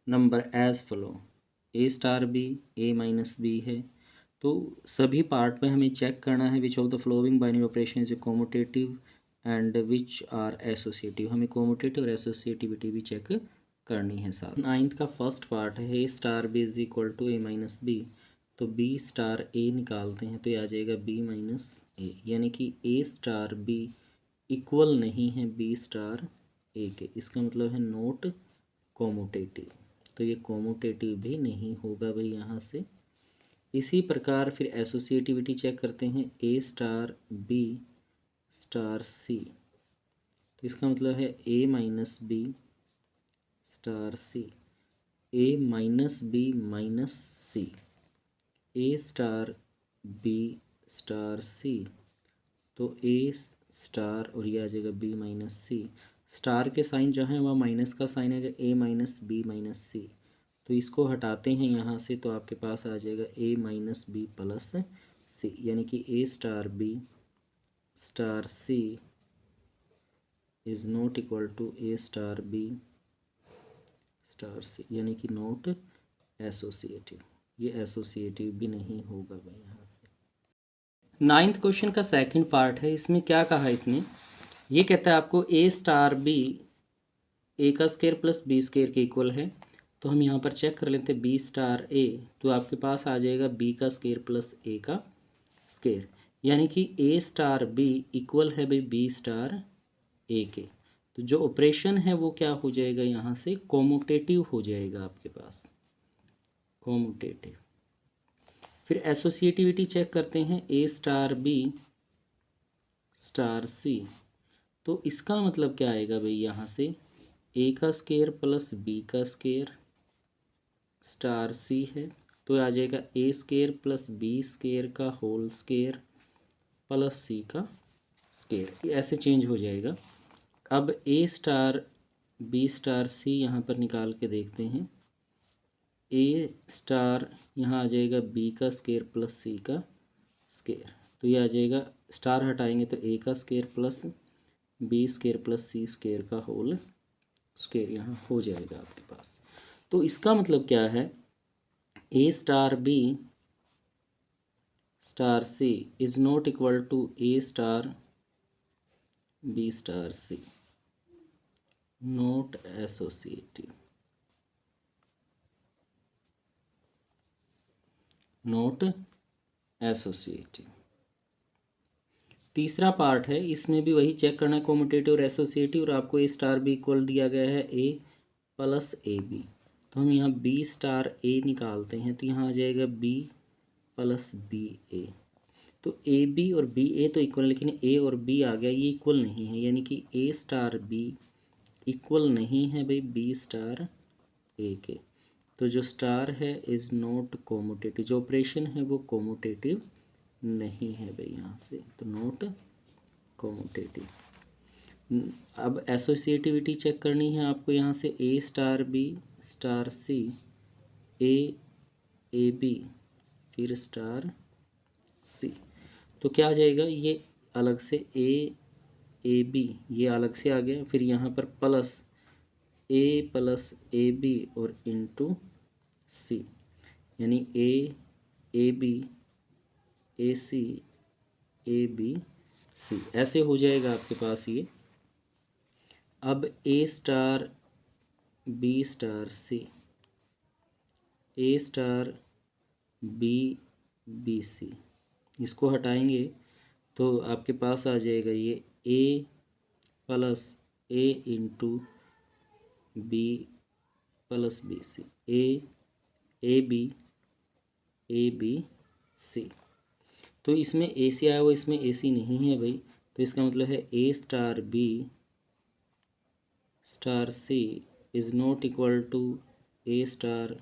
number as follow, A star B, A minus B है। तो सभी पार्ट में हमें चेक करना है which of the following binary operation is commutative and which are associative. हमें कोमोटेटिव और associativity भी चेक करनी है साथ। 9th का फर्स्ट पार्ट है ए star B is equal to A minus B, तो बी स्टार ए निकालते हैं तो ये आ जाएगा बी माइनस ए, यानी कि ए स्टार बी इक्वल नहीं है बी स्टार ए के। इसका मतलब है नोट कोमोटेटिव, तो ये कोमोटेटिव भी नहीं होगा भाई यहाँ से। इसी प्रकार फिर एसोसिएटिविटी चेक करते हैं ए स्टार बी स्टार सी, तो इसका मतलब है A minus B star C, A minus B minus C, A star B star सी, तो ए स्टार और ये आ जाएगा बी माइनस सी। स्टार के साइन जहाँ है वहाँ माइनस का साइन है, ए माइनस बी माइनस सी, तो इसको हटाते हैं यहाँ से तो आपके पास आ जाएगा A minus B plus C, यानी कि A star B star C is not equal to A star B star सी, यानी कि नॉट एसोसिएटिव। ये एसोसिएटिव भी नहीं होगा भाई यहाँ से। 9th क्वेश्चन का सेकंड पार्ट है, इसमें क्या कहा इसने, ये कहता है आपको ए स्टार बी ए का स्केयर प्लस बी स्केयर के इक्वल है। तो हम यहाँ पर चेक कर लेते हैं बी स्टार ए, तो आपके पास आ जाएगा बी का स्केयर प्लस ए का स्केयर, यानी कि ए स्टार बी इक्वल है भाई बी स्टार ए के। तो जो ऑपरेशन है वो क्या हो जाएगा यहाँ से, कोमोटेटिव हो जाएगा आपके पास, कोमोटेटिव। फिर एसोसिएटिविटी चेक करते हैं ए स्टार बी स्टार सी, तो इसका मतलब क्या आएगा भाई यहाँ से, ए का स्केयर प्लस बी का स्केयर स्टार सी है, तो आ जाएगा ए स्केयर प्लस बी स्केयर का होल स्केयर प्लस सी का स्केयर, ये ऐसे चेंज हो जाएगा। अब ए स्टार बी स्टार सी यहाँ पर निकाल के देखते हैं, ए स्टार यहाँ आ जाएगा बी का स्केयर प्लस सी का स्केयर, तो ये आ जाएगा स्टार हटाएंगे तो ए का square plus B square plus C square का होल स्केयर यहाँ हो जाएगा आपके पास। तो इसका मतलब क्या है, ए star B star C is not equal to A star B star C, not associative, not associative. तीसरा पार्ट है, इसमें भी वही चेक करना है कोमोटेटिव और एसोसिएटिव, और आपको ए स्टार बी इक्वल दिया गया है ए प्लस ए बी, तो हम यहाँ बी स्टार ए निकालते हैं तो यहाँ आ जाएगा बी प्लस बी ए, तो ए बी और बी ए तो इक्वल, लेकिन ए और बी आ गया ये इक्वल नहीं है, यानी कि ए स्टार बी इक्वल नहीं है भाई बी स्टार ए के। तो जो स्टार है इज़ नॉट कोमोटेटिव, जो ऑपरेशन है वो कोमोटेटिव नहीं है भाई यहाँ से, तो नॉट कोमोटेटिव। अब एसोसिएटिविटी चेक करनी है आपको, यहाँ से A star B star C, A B फिर स्टार सी, तो क्या आ जाएगा, ये अलग से ए बी ये अलग से आ गया, फिर यहाँ पर प्लस ए बी और इंटू सी, यानी A B A C A B C, ऐसे हो जाएगा आपके पास ये। अब A star B star C, A star B B C, इसको हटाएंगे तो आपके पास आ जाएगा ये A plus A into B plus B C, A B C. तो इसमें ए सी आया हुआ, इसमें ए सी नहीं है भाई, तो इसका मतलब है ए star B star C is not equal to A star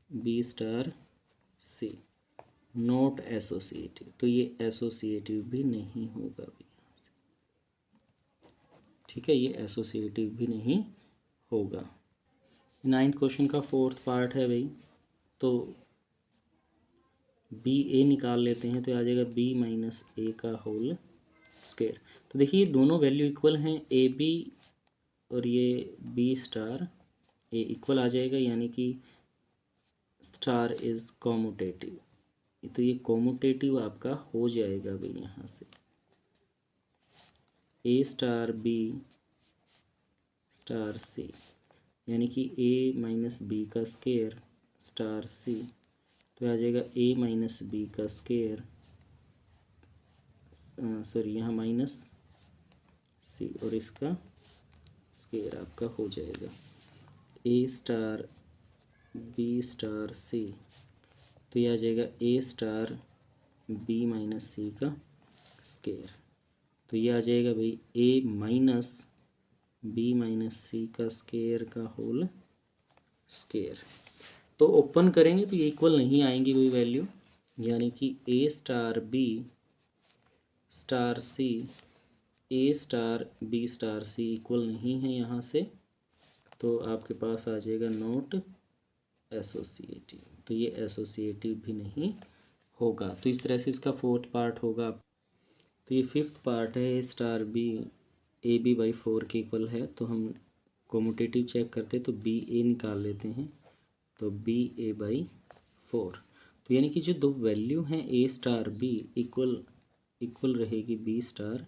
B star C, not associative, तो ये एसोसिएटिव भी नहीं होगा भाई यहाँ से, ठीक है, ये एसोसिएटिव भी नहीं होगा। नाइन्थ क्वेश्चन का फोर्थ पार्ट है भाई। तो बी ए निकाल लेते हैं तो आ जाएगा बी माइनस ए का होल स्क्वायर। तो देखिए दोनों वैल्यू इक्वल हैं, ए बी और ये बी स्टार ए इक्वल आ जाएगा, यानी कि स्टार इज़ कॉम्यूटेटिव। तो ये कॉम्यूटेटिव आपका हो जाएगा भाई यहाँ से ए स्टार बी स्टार सी, यानी कि ए माइनस बी का स्क्वायर स्टार सी। तो आ जाएगा ए माइनस बी का स्क्वायर, सॉरी यहाँ माइनस सी और इसका स्क्वायर आपका हो जाएगा ए स्टार बी स्टार सी। तो ये आ जाएगा ए स्टार बी माइनस सी का स्क्वायर। तो ये आ जाएगा भाई ए माइनस बी माइनस सी का स्क्वायर का होल स्क्वायर। तो ओपन करेंगे तो ये इक्वल नहीं आएंगी कोई वैल्यू, यानी कि A star B star C A star B star c equal नहीं है यहाँ से। तो आपके पास आ जाएगा नॉट एसोसिएटिव। तो ये एसोसिएटिव भी नहीं होगा। तो इस तरह से इसका फोर्थ पार्ट होगा। तो ये फिफ्थ पार्ट है, ए star B A B by 4 के इक्वल है। तो हम कॉम्यूटेटिव चेक करते तो बी ए निकाल लेते हैं, तो बी ए बाई 4। तो यानी कि जो दो वैल्यू हैं ए स्टार बी इक्वल रहेगी बी स्टार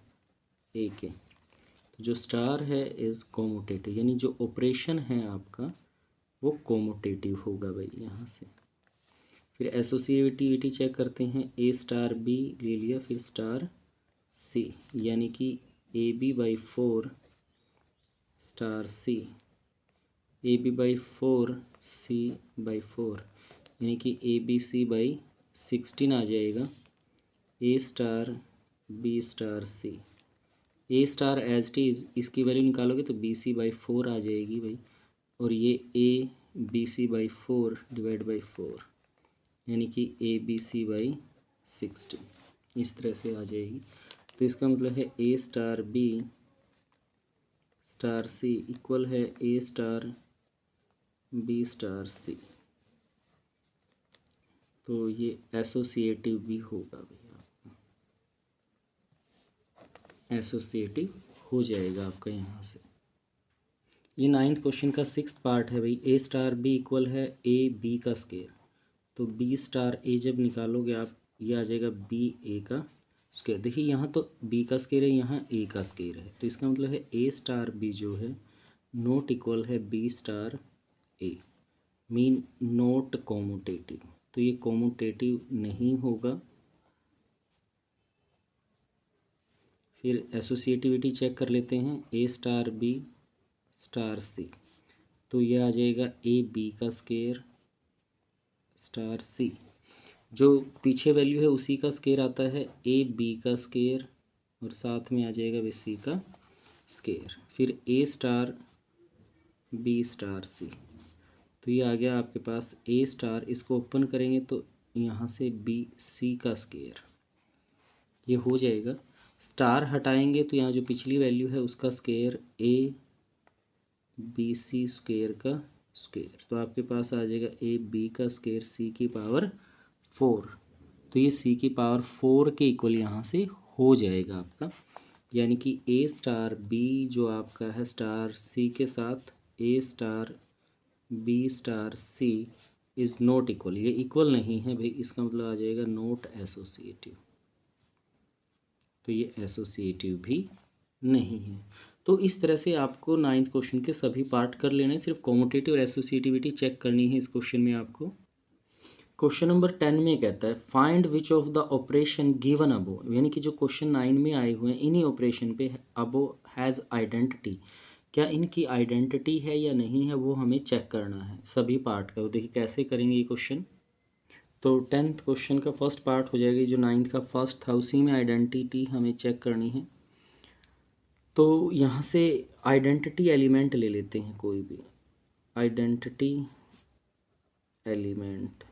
ए के। तो जो स्टार है इज़ कॉम्यूटेटिव, यानी जो ऑपरेशन है आपका वो कॉम्यूटेटिव होगा भाई यहाँ से। फिर एसोसिएटिविटी चेक करते हैं, ए स्टार बी ले लिया, फिर स्टार सी, यानी कि A B by 4 star C, A B by 4 c by 4, यानी कि ए बी सी बाई 16 आ जाएगा A star B star C. A star as T is इसकी वैल्यू निकालोगे तो बी सी बाई 4 आ जाएगी भाई, और ये a B c by 4 divide by 4, यानी कि ए बी सी बाई 16 इस तरह से आ जाएगी। तो इसका मतलब है ए star B star c equal है ए स्टार बी स्टार सी। तो ये एसोसिएटिव भी होगा भैया, एसोसिएटिव हो जाएगा आपका यहाँ से। ये नाइन्थ क्वेश्चन का सिक्स्थ पार्ट है भाई। ए स्टार बी इक्वल है ए बी का स्क्वायर। तो बी स्टार ए जब निकालोगे आप, ये आ जाएगा बी ए का स्क्वायर। देखिए यहाँ तो बी का स्क्वायर है, यहाँ ए का स्क्वायर है। तो इसका मतलब है ए स्टार बी जो है नॉट इक्वल है B star a, mean not commutative. तो ये कॉम्यूटेटिव नहीं होगा। फिर एसोसिएटिविटी चेक कर लेते हैं, ए स्टार बी स्टार सी। तो ये आ जाएगा ए बी का स्क्वायर स्टार सी, जो पीछे वैल्यू है उसी का स्क्वायर आता है ए बी का स्क्वायर, और साथ में आ जाएगा वे सी का स्क्वायर। फिर ए स्टार बी स्टार सी। तो ये आ गया आपके पास ए स्टार, इसको ओपन करेंगे तो यहाँ से बी सी का स्क्वायर ये हो जाएगा। स्टार हटाएंगे तो यहाँ जो पिछली वैल्यू है उसका square a B c square का स्क्वायर। तो आपके पास आ जाएगा ए बी का स्क्वायर सी की पावर 4। तो ये सी की पावर 4 के इक्वल यहाँ से हो जाएगा आपका, यानी कि ए स्टार बी जो आपका है स्टार सी के साथ A star B star C is not equal. ये इक्वल नहीं है भाई, इसका मतलब आ जाएगा नॉट एसोसिएटिव। तो ये एसोसिएटिव भी नहीं है। तो इस तरह से आपको नाइन्थ क्वेश्चन के सभी पार्ट कर लेने, सिर्फ कॉम्यूटेटिव और एसोसिएटिविटी चेक करनी है इस क्वेश्चन में आपको। क्वेश्चन नंबर 10 में कहता है find which of the operation given अबो, यानी कि जो क्वेश्चन 9 में आए हुए हैं इन्हीं ऑपरेशन पे अबो हैज़ आइडेंटिटी, क्या इनकी आइडेंटिटी है या नहीं है वो हमें चेक करना है सभी पार्ट का। तो देखिए कैसे करेंगे ये क्वेश्चन। तो 10th क्वेश्चन का फर्स्ट पार्ट हो जाएगा, जो 9th का फर्स्ट था उसी में आइडेंटिटी हमें चेक करनी है। तो यहाँ से आइडेंटिटी एलिमेंट ले लेते हैं कोई भी आइडेंटिटी एलिमेंट,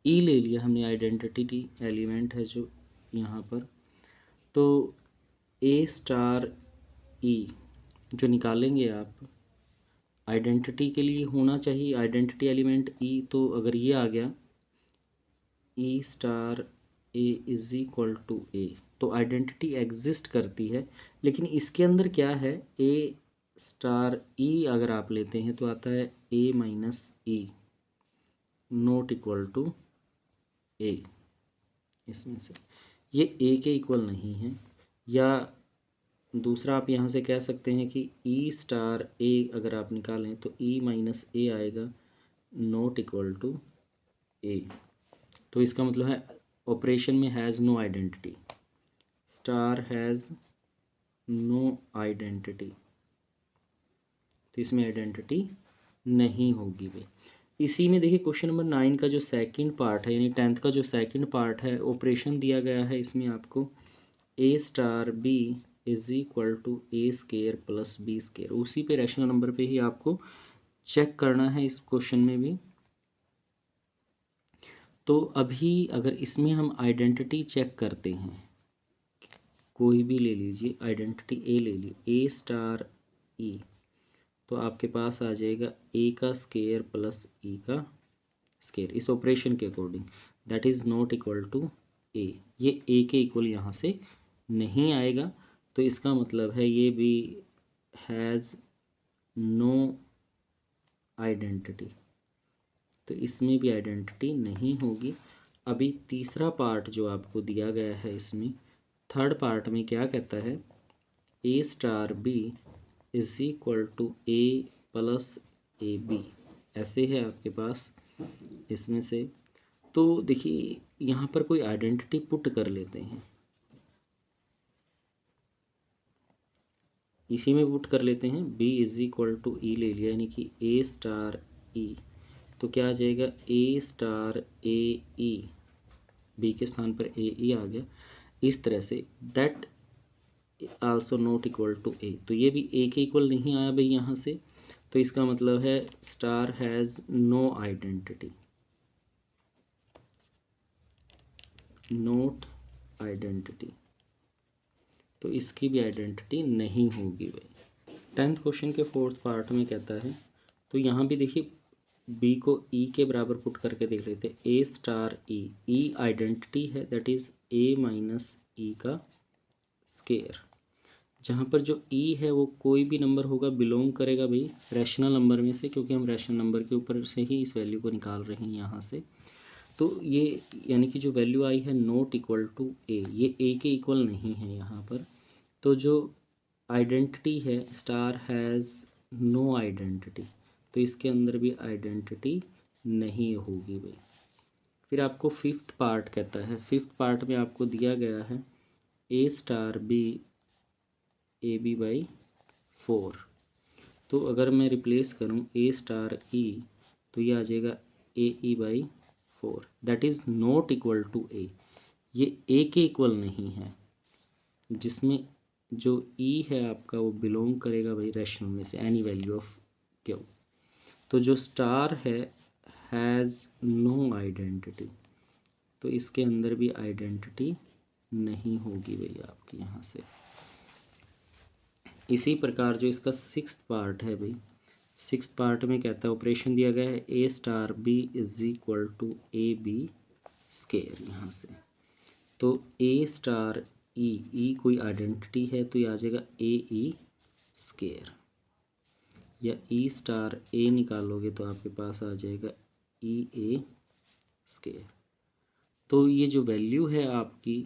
ई ले लिया हमने आइडेंटिटी एलिमेंट है जो यहाँ पर। तो ए स्टार ई जो निकालेंगे आप आइडेंटिटी के लिए होना चाहिए आइडेंटिटी एलिमेंट ई, तो अगर ये आ गया E star A is equal to A, तो आइडेंटिटी एग्जिस्ट करती है। लेकिन इसके अंदर क्या है, ए स्टार ई अगर आप लेते हैं तो आता है A minus E not equal to A. इसमें से ये ए के इक्वल नहीं है, या दूसरा आप यहाँ से कह सकते हैं कि ई स्टार ए अगर आप निकालें तो ई माइनस ए आएगा नॉट इक्वल टू ए। तो इसका मतलब है ऑपरेशन में has no identity, star has no identity, तो इसमें आइडेंटिटी नहीं होगी भाई। इसी में देखिए क्वेश्चन नंबर 9 का जो सेकंड पार्ट है, यानी 10th का जो सेकंड पार्ट है, ऑपरेशन दिया गया है इसमें आपको A star B is equal to A square plus B square. उसी पे रैशनल नंबर पे ही आपको चेक करना है इस क्वेश्चन में भी। तो अभी अगर इसमें हम आइडेंटिटी चेक करते हैं, कोई भी ले लीजिए, आइडेंटिटी ए ले ली, ए स्टार ई, तो आपके पास आ जाएगा ए का स्केयर प्लस ई का स्केयर इस ऑपरेशन के according, that is not equal to A. ये ए के इक्वल यहाँ से नहीं आएगा, तो इसका मतलब है ये भी हैज़ नो आइडेंटिटी, तो इसमें भी आइडेंटिटी नहीं होगी। अभी तीसरा पार्ट जो आपको दिया गया है, इसमें थर्ड पार्ट में क्या कहता है, ए star B is equal to A plus A B, ऐसे है आपके पास इसमें से। तो देखिए यहाँ पर कोई आइडेंटिटी पुट कर लेते हैं, इसी में पुट कर लेते हैं, b इज इक्वल टू ई ले लिया, यानी कि ए स्टार ई, तो क्या आ जाएगा A star A E, B के स्थान पर ए ई आ गया। इस तरह से that also not equal to A, तो ये भी ए के इक्वल नहीं आया भाई यहाँ से, तो इसका मतलब है star has no identity, not identity, तो इसकी भी आइडेंटिटी नहीं होगी भाई। 10th क्वेश्चन के 4th पार्ट में कहता है, तो यहाँ भी देखिए बी को ई के बराबर पुट करके देख लेते हैं, ए स्टार ई, ई आइडेंटिटी है, दैट इज़ ए माइनस ई का स्केयर। जहाँ पर जो ई है वो कोई भी नंबर होगा, बिलोंग करेगा भाई रैशनल नंबर में से, क्योंकि हम रैशनल नंबर के ऊपर से ही इस वैल्यू को निकाल रहे हैं यहाँ से। तो ये यानी कि जो वैल्यू आई है नॉट इक्वल टू ए, ये ए के इक्वल नहीं है यहाँ पर। तो जो आइडेंटिटी है स्टार हैज़ नो आइडेंटिटी, तो इसके अंदर भी आइडेंटिटी नहीं होगी भाई। फिर आपको 5th पार्ट कहता है, 5th पार्ट में आपको दिया गया है ए star B A B by 4, तो अगर मैं रिप्लेस करूँ ए स्टार ई, तो ये आ जाएगा A E by 4, that is not equal to A, ये ए के इक्वल नहीं है, जिसमें जो ई है आपका वो बिलोंग करेगा भाई रैशनल में से एनी वैल्यू ऑफ क्यू। तो जो स्टार है हैज़ नो आइडेंटिटी, तो इसके अंदर भी आइडेंटिटी नहीं होगी भाई आपकी यहाँ से। इसी प्रकार जो इसका 6th पार्ट है भाई, 6th पार्ट में कहता है ऑपरेशन दिया गया है ए star B is equal to A B square, यहाँ से तो ए स्टार ई, ई कोई आइडेंटिटी है तो ये आ जाएगा ए ई स्केयर, या ई स्टार ए निकालोगे तो आपके पास आ जाएगा ई ए स्केयर। तो ये जो वैल्यू है आपकी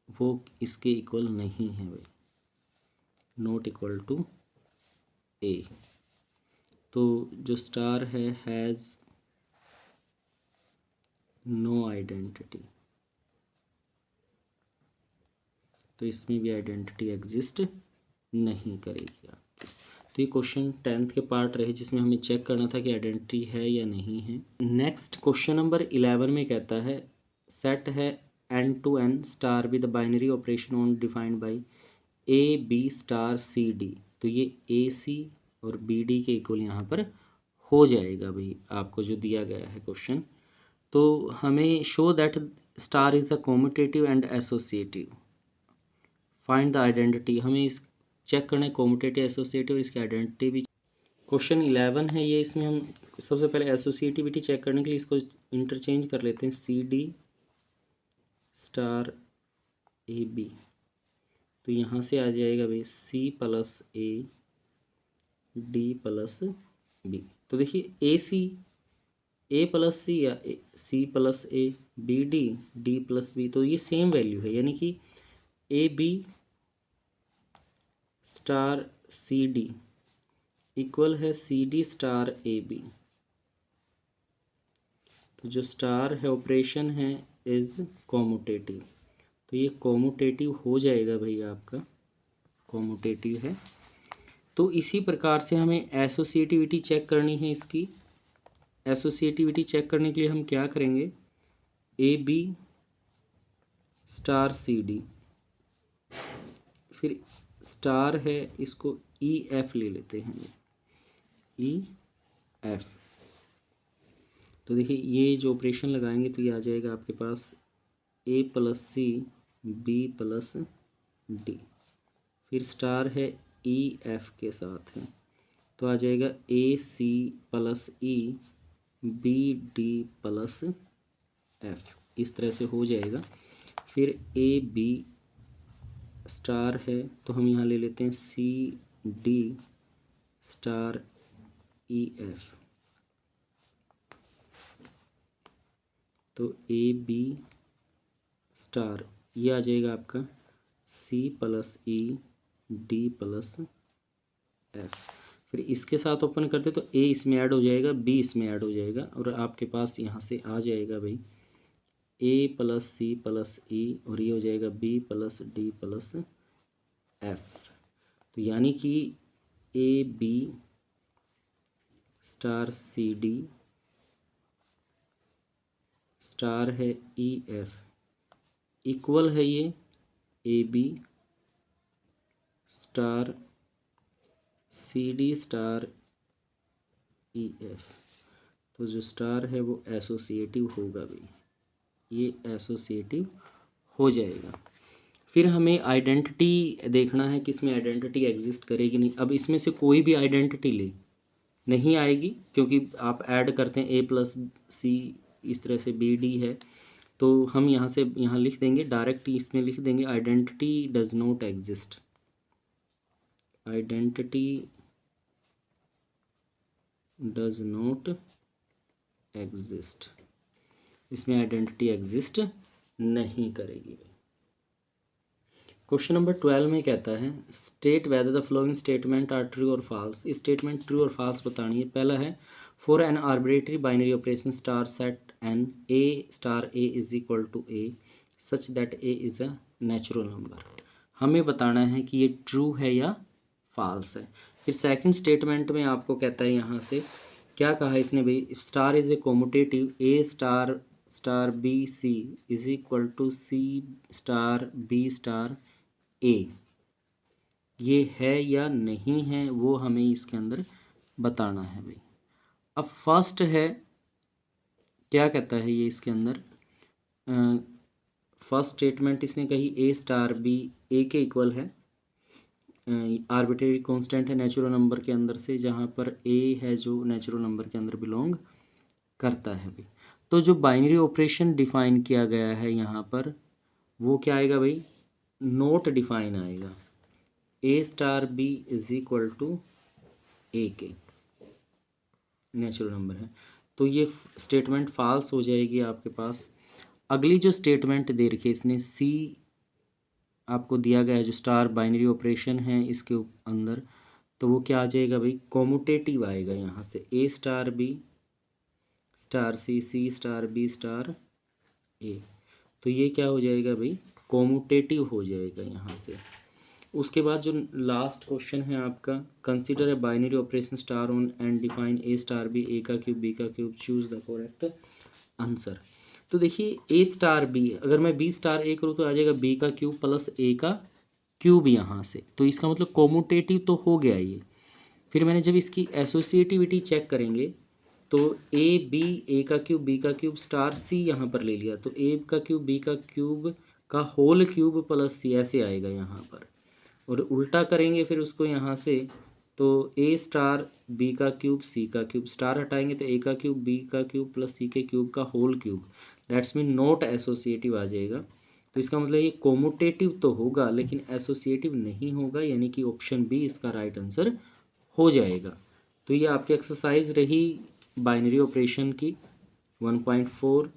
वो इसके इक्वल नहीं है भाई, नॉट इक्वल टू ए। तो जो स्टार है हैज़ नो आइडेंटिटी, तो इसमें भी आइडेंटिटी एग्जिस्ट नहीं करेगी आपकी। तो ये क्वेश्चन 10th के पार्ट रहे जिसमें हमें चेक करना था कि आइडेंटिटी है या नहीं है। नेक्स्ट क्वेश्चन नंबर 11 में कहता है सेट है n to n star with binary operation on defined by a B star C d, तो ये ए सी और बी डी के इक्वल यहाँ पर हो जाएगा भाई आपको जो दिया गया है क्वेश्चन। तो हमें show that star is a commutative and associative, find the identity, हमें इस चेक करना है कॉम्यूटेटिव एसोसिएटिव और इसकी आइडेंटिटी भी। क्वेश्चन 11 है ये। इसमें हम सबसे पहले एसोसिएटिविटी चेक करने के लिए इसको इंटरचेंज कर लेते हैं, C D star A B. तो यहाँ से आ जाएगा भाई C plus A D plus B. तो देखिए A C, A plus C या C plus A, B D, D plus B, तो ये सेम वैल्यू है, यानी कि A B star C D equal है C D star A B. तो जो स्टार है ऑपरेशन है इज कॉम्यूटेटिव, तो ये कॉम्यूटेटिव हो जाएगा भाई, आपका कॉम्यूटेटिव है। तो इसी प्रकार से हमें एसोसिएटिविटी चेक करनी है इसकी। एसोसिएटिविटी चेक करने के लिए हम क्या करेंगे, a B star C d, फिर स्टार है इसको ई एफ ले लेते हैं, ई एफ। तो देखिए ये जो ऑपरेशन लगाएंगे तो ये आ जाएगा आपके पास A plus C B plus D, फिर स्टार है ई एफ के साथ है, तो आ जाएगा A C plus E B D plus F, इस तरह से हो जाएगा। फिर ए बी स्टार है तो हम यहाँ ले लेते हैं C D star e f, तो ए बी स्टार ये आ जाएगा आपका c plus e d plus f. फिर इसके साथ ओपन करते तो ए इसमें ऐड हो जाएगा, बी इसमें ऐड हो जाएगा, और आपके पास यहाँ से आ जाएगा भाई ए प्लस सी प्लस ई, और ये हो जाएगा b plus d plus f. तो यानी कि A B star C D star है ई एफ इक्वल है ये a B star C D star e f. तो जो स्टार है वो एसोसिएटिव होगा भाई, ये एसोसिएटिव हो जाएगा। फिर हमें आइडेंटिटी देखना है कि इसमें आइडेंटिटी एग्जिस्ट करेगी नहीं। अब इसमें से कोई भी आइडेंटिटी ले नहीं आएगी, क्योंकि आप ऐड करते हैं ए प्लस सी, इस तरह से बी डी है, तो हम यहाँ से यहाँ लिख देंगे डायरेक्ट, इसमें लिख देंगे identity does not exist, identity does not exist, इसमें आइडेंटिटी एग्जिस्ट नहीं करेगी। क्वेश्चन नंबर 12 में कहता है state whether the following statement are true और फॉल्स। इस स्टेटमेंट ट्रू और फॉल्स बतानी है। पहला है for an arbitrary binary operation star set N a star A is equal to a such that a is a natural number. हमें बताना है कि ये ट्रू है या फॉल्स है। फिर सेकंड स्टेटमेंट में आपको कहता है, यहाँ से क्या कहा इसने भाई, star is a commutative A star star B C is equal to C star B star A, ये है या नहीं है वो हमें इसके अंदर बताना है भाई। अब फर्स्ट है, क्या कहता है ये इसके अंदर, फर्स्ट स्टेटमेंट इसने कही ए स्टार बी ए के इक्वल है, आर्बिट्रेरी कांस्टेंट है नेचुरल नंबर के अंदर से, जहाँ पर ए है जो नेचुरल नंबर के अंदर बिलोंग करता है भाई। तो जो बाइनरी ऑपरेशन डिफाइन किया गया है यहाँ पर वो क्या आएगा भाई, नोट डिफाइन आएगा, A star B is equal to A के नेचुरल नंबर है, तो ये स्टेटमेंट फॉल्स हो जाएगी आपके पास। अगली जो स्टेटमेंट दे रखी है इसने, सी आपको दिया गया है जो स्टार बाइनरी ऑपरेशन है इसके अंदर, तो वो क्या आ जाएगा भाई, कॉम्यूटेटिव आएगा यहाँ से, A star B star C C star B star A, तो ये क्या हो जाएगा भाई, कॉम्यूटेटिव हो जाएगा यहाँ से। उसके बाद जो लास्ट क्वेश्चन है आपका, consider a binary operation star on and define A star B A का क्यूब बी का cube, choose the correct answer. तो देखिए ए स्टार बी, अगर मैं बी स्टार ए करूँ तो आ जाएगा बी का क्यूब प्लस ए का क्यूब यहाँ से, तो इसका मतलब कॉम्यूटेटिव तो हो गया ये। फिर मैंने जब इसकी एसोसिएटिविटी चेक करेंगे तो ए बी ए का क्यूब बी का क्यूब स्टार सी यहाँ पर ले लिया, तो ए का क्यूब बी का क्यूब का होल क्यूब प्लस सी ऐसे आएगा यहाँ पर, और उल्टा करेंगे फिर उसको यहाँ से, तो ए स्टार बी का क्यूब सी का क्यूब, स्टार हटाएंगे तो ए का क्यूब बी का क्यूब प्लस सी के क्यूब का whole cube, that's mean not associative आ जाएगा। तो इसका मतलब ये कोमुटेटिव तो होगा लेकिन एसोसिएटिव नहीं होगा, यानी कि ऑप्शन बी इसका राइट आंसर हो जाएगा। तो ये आपकी एक्सरसाइज रही बाइनरी ऑपरेशन की 1.4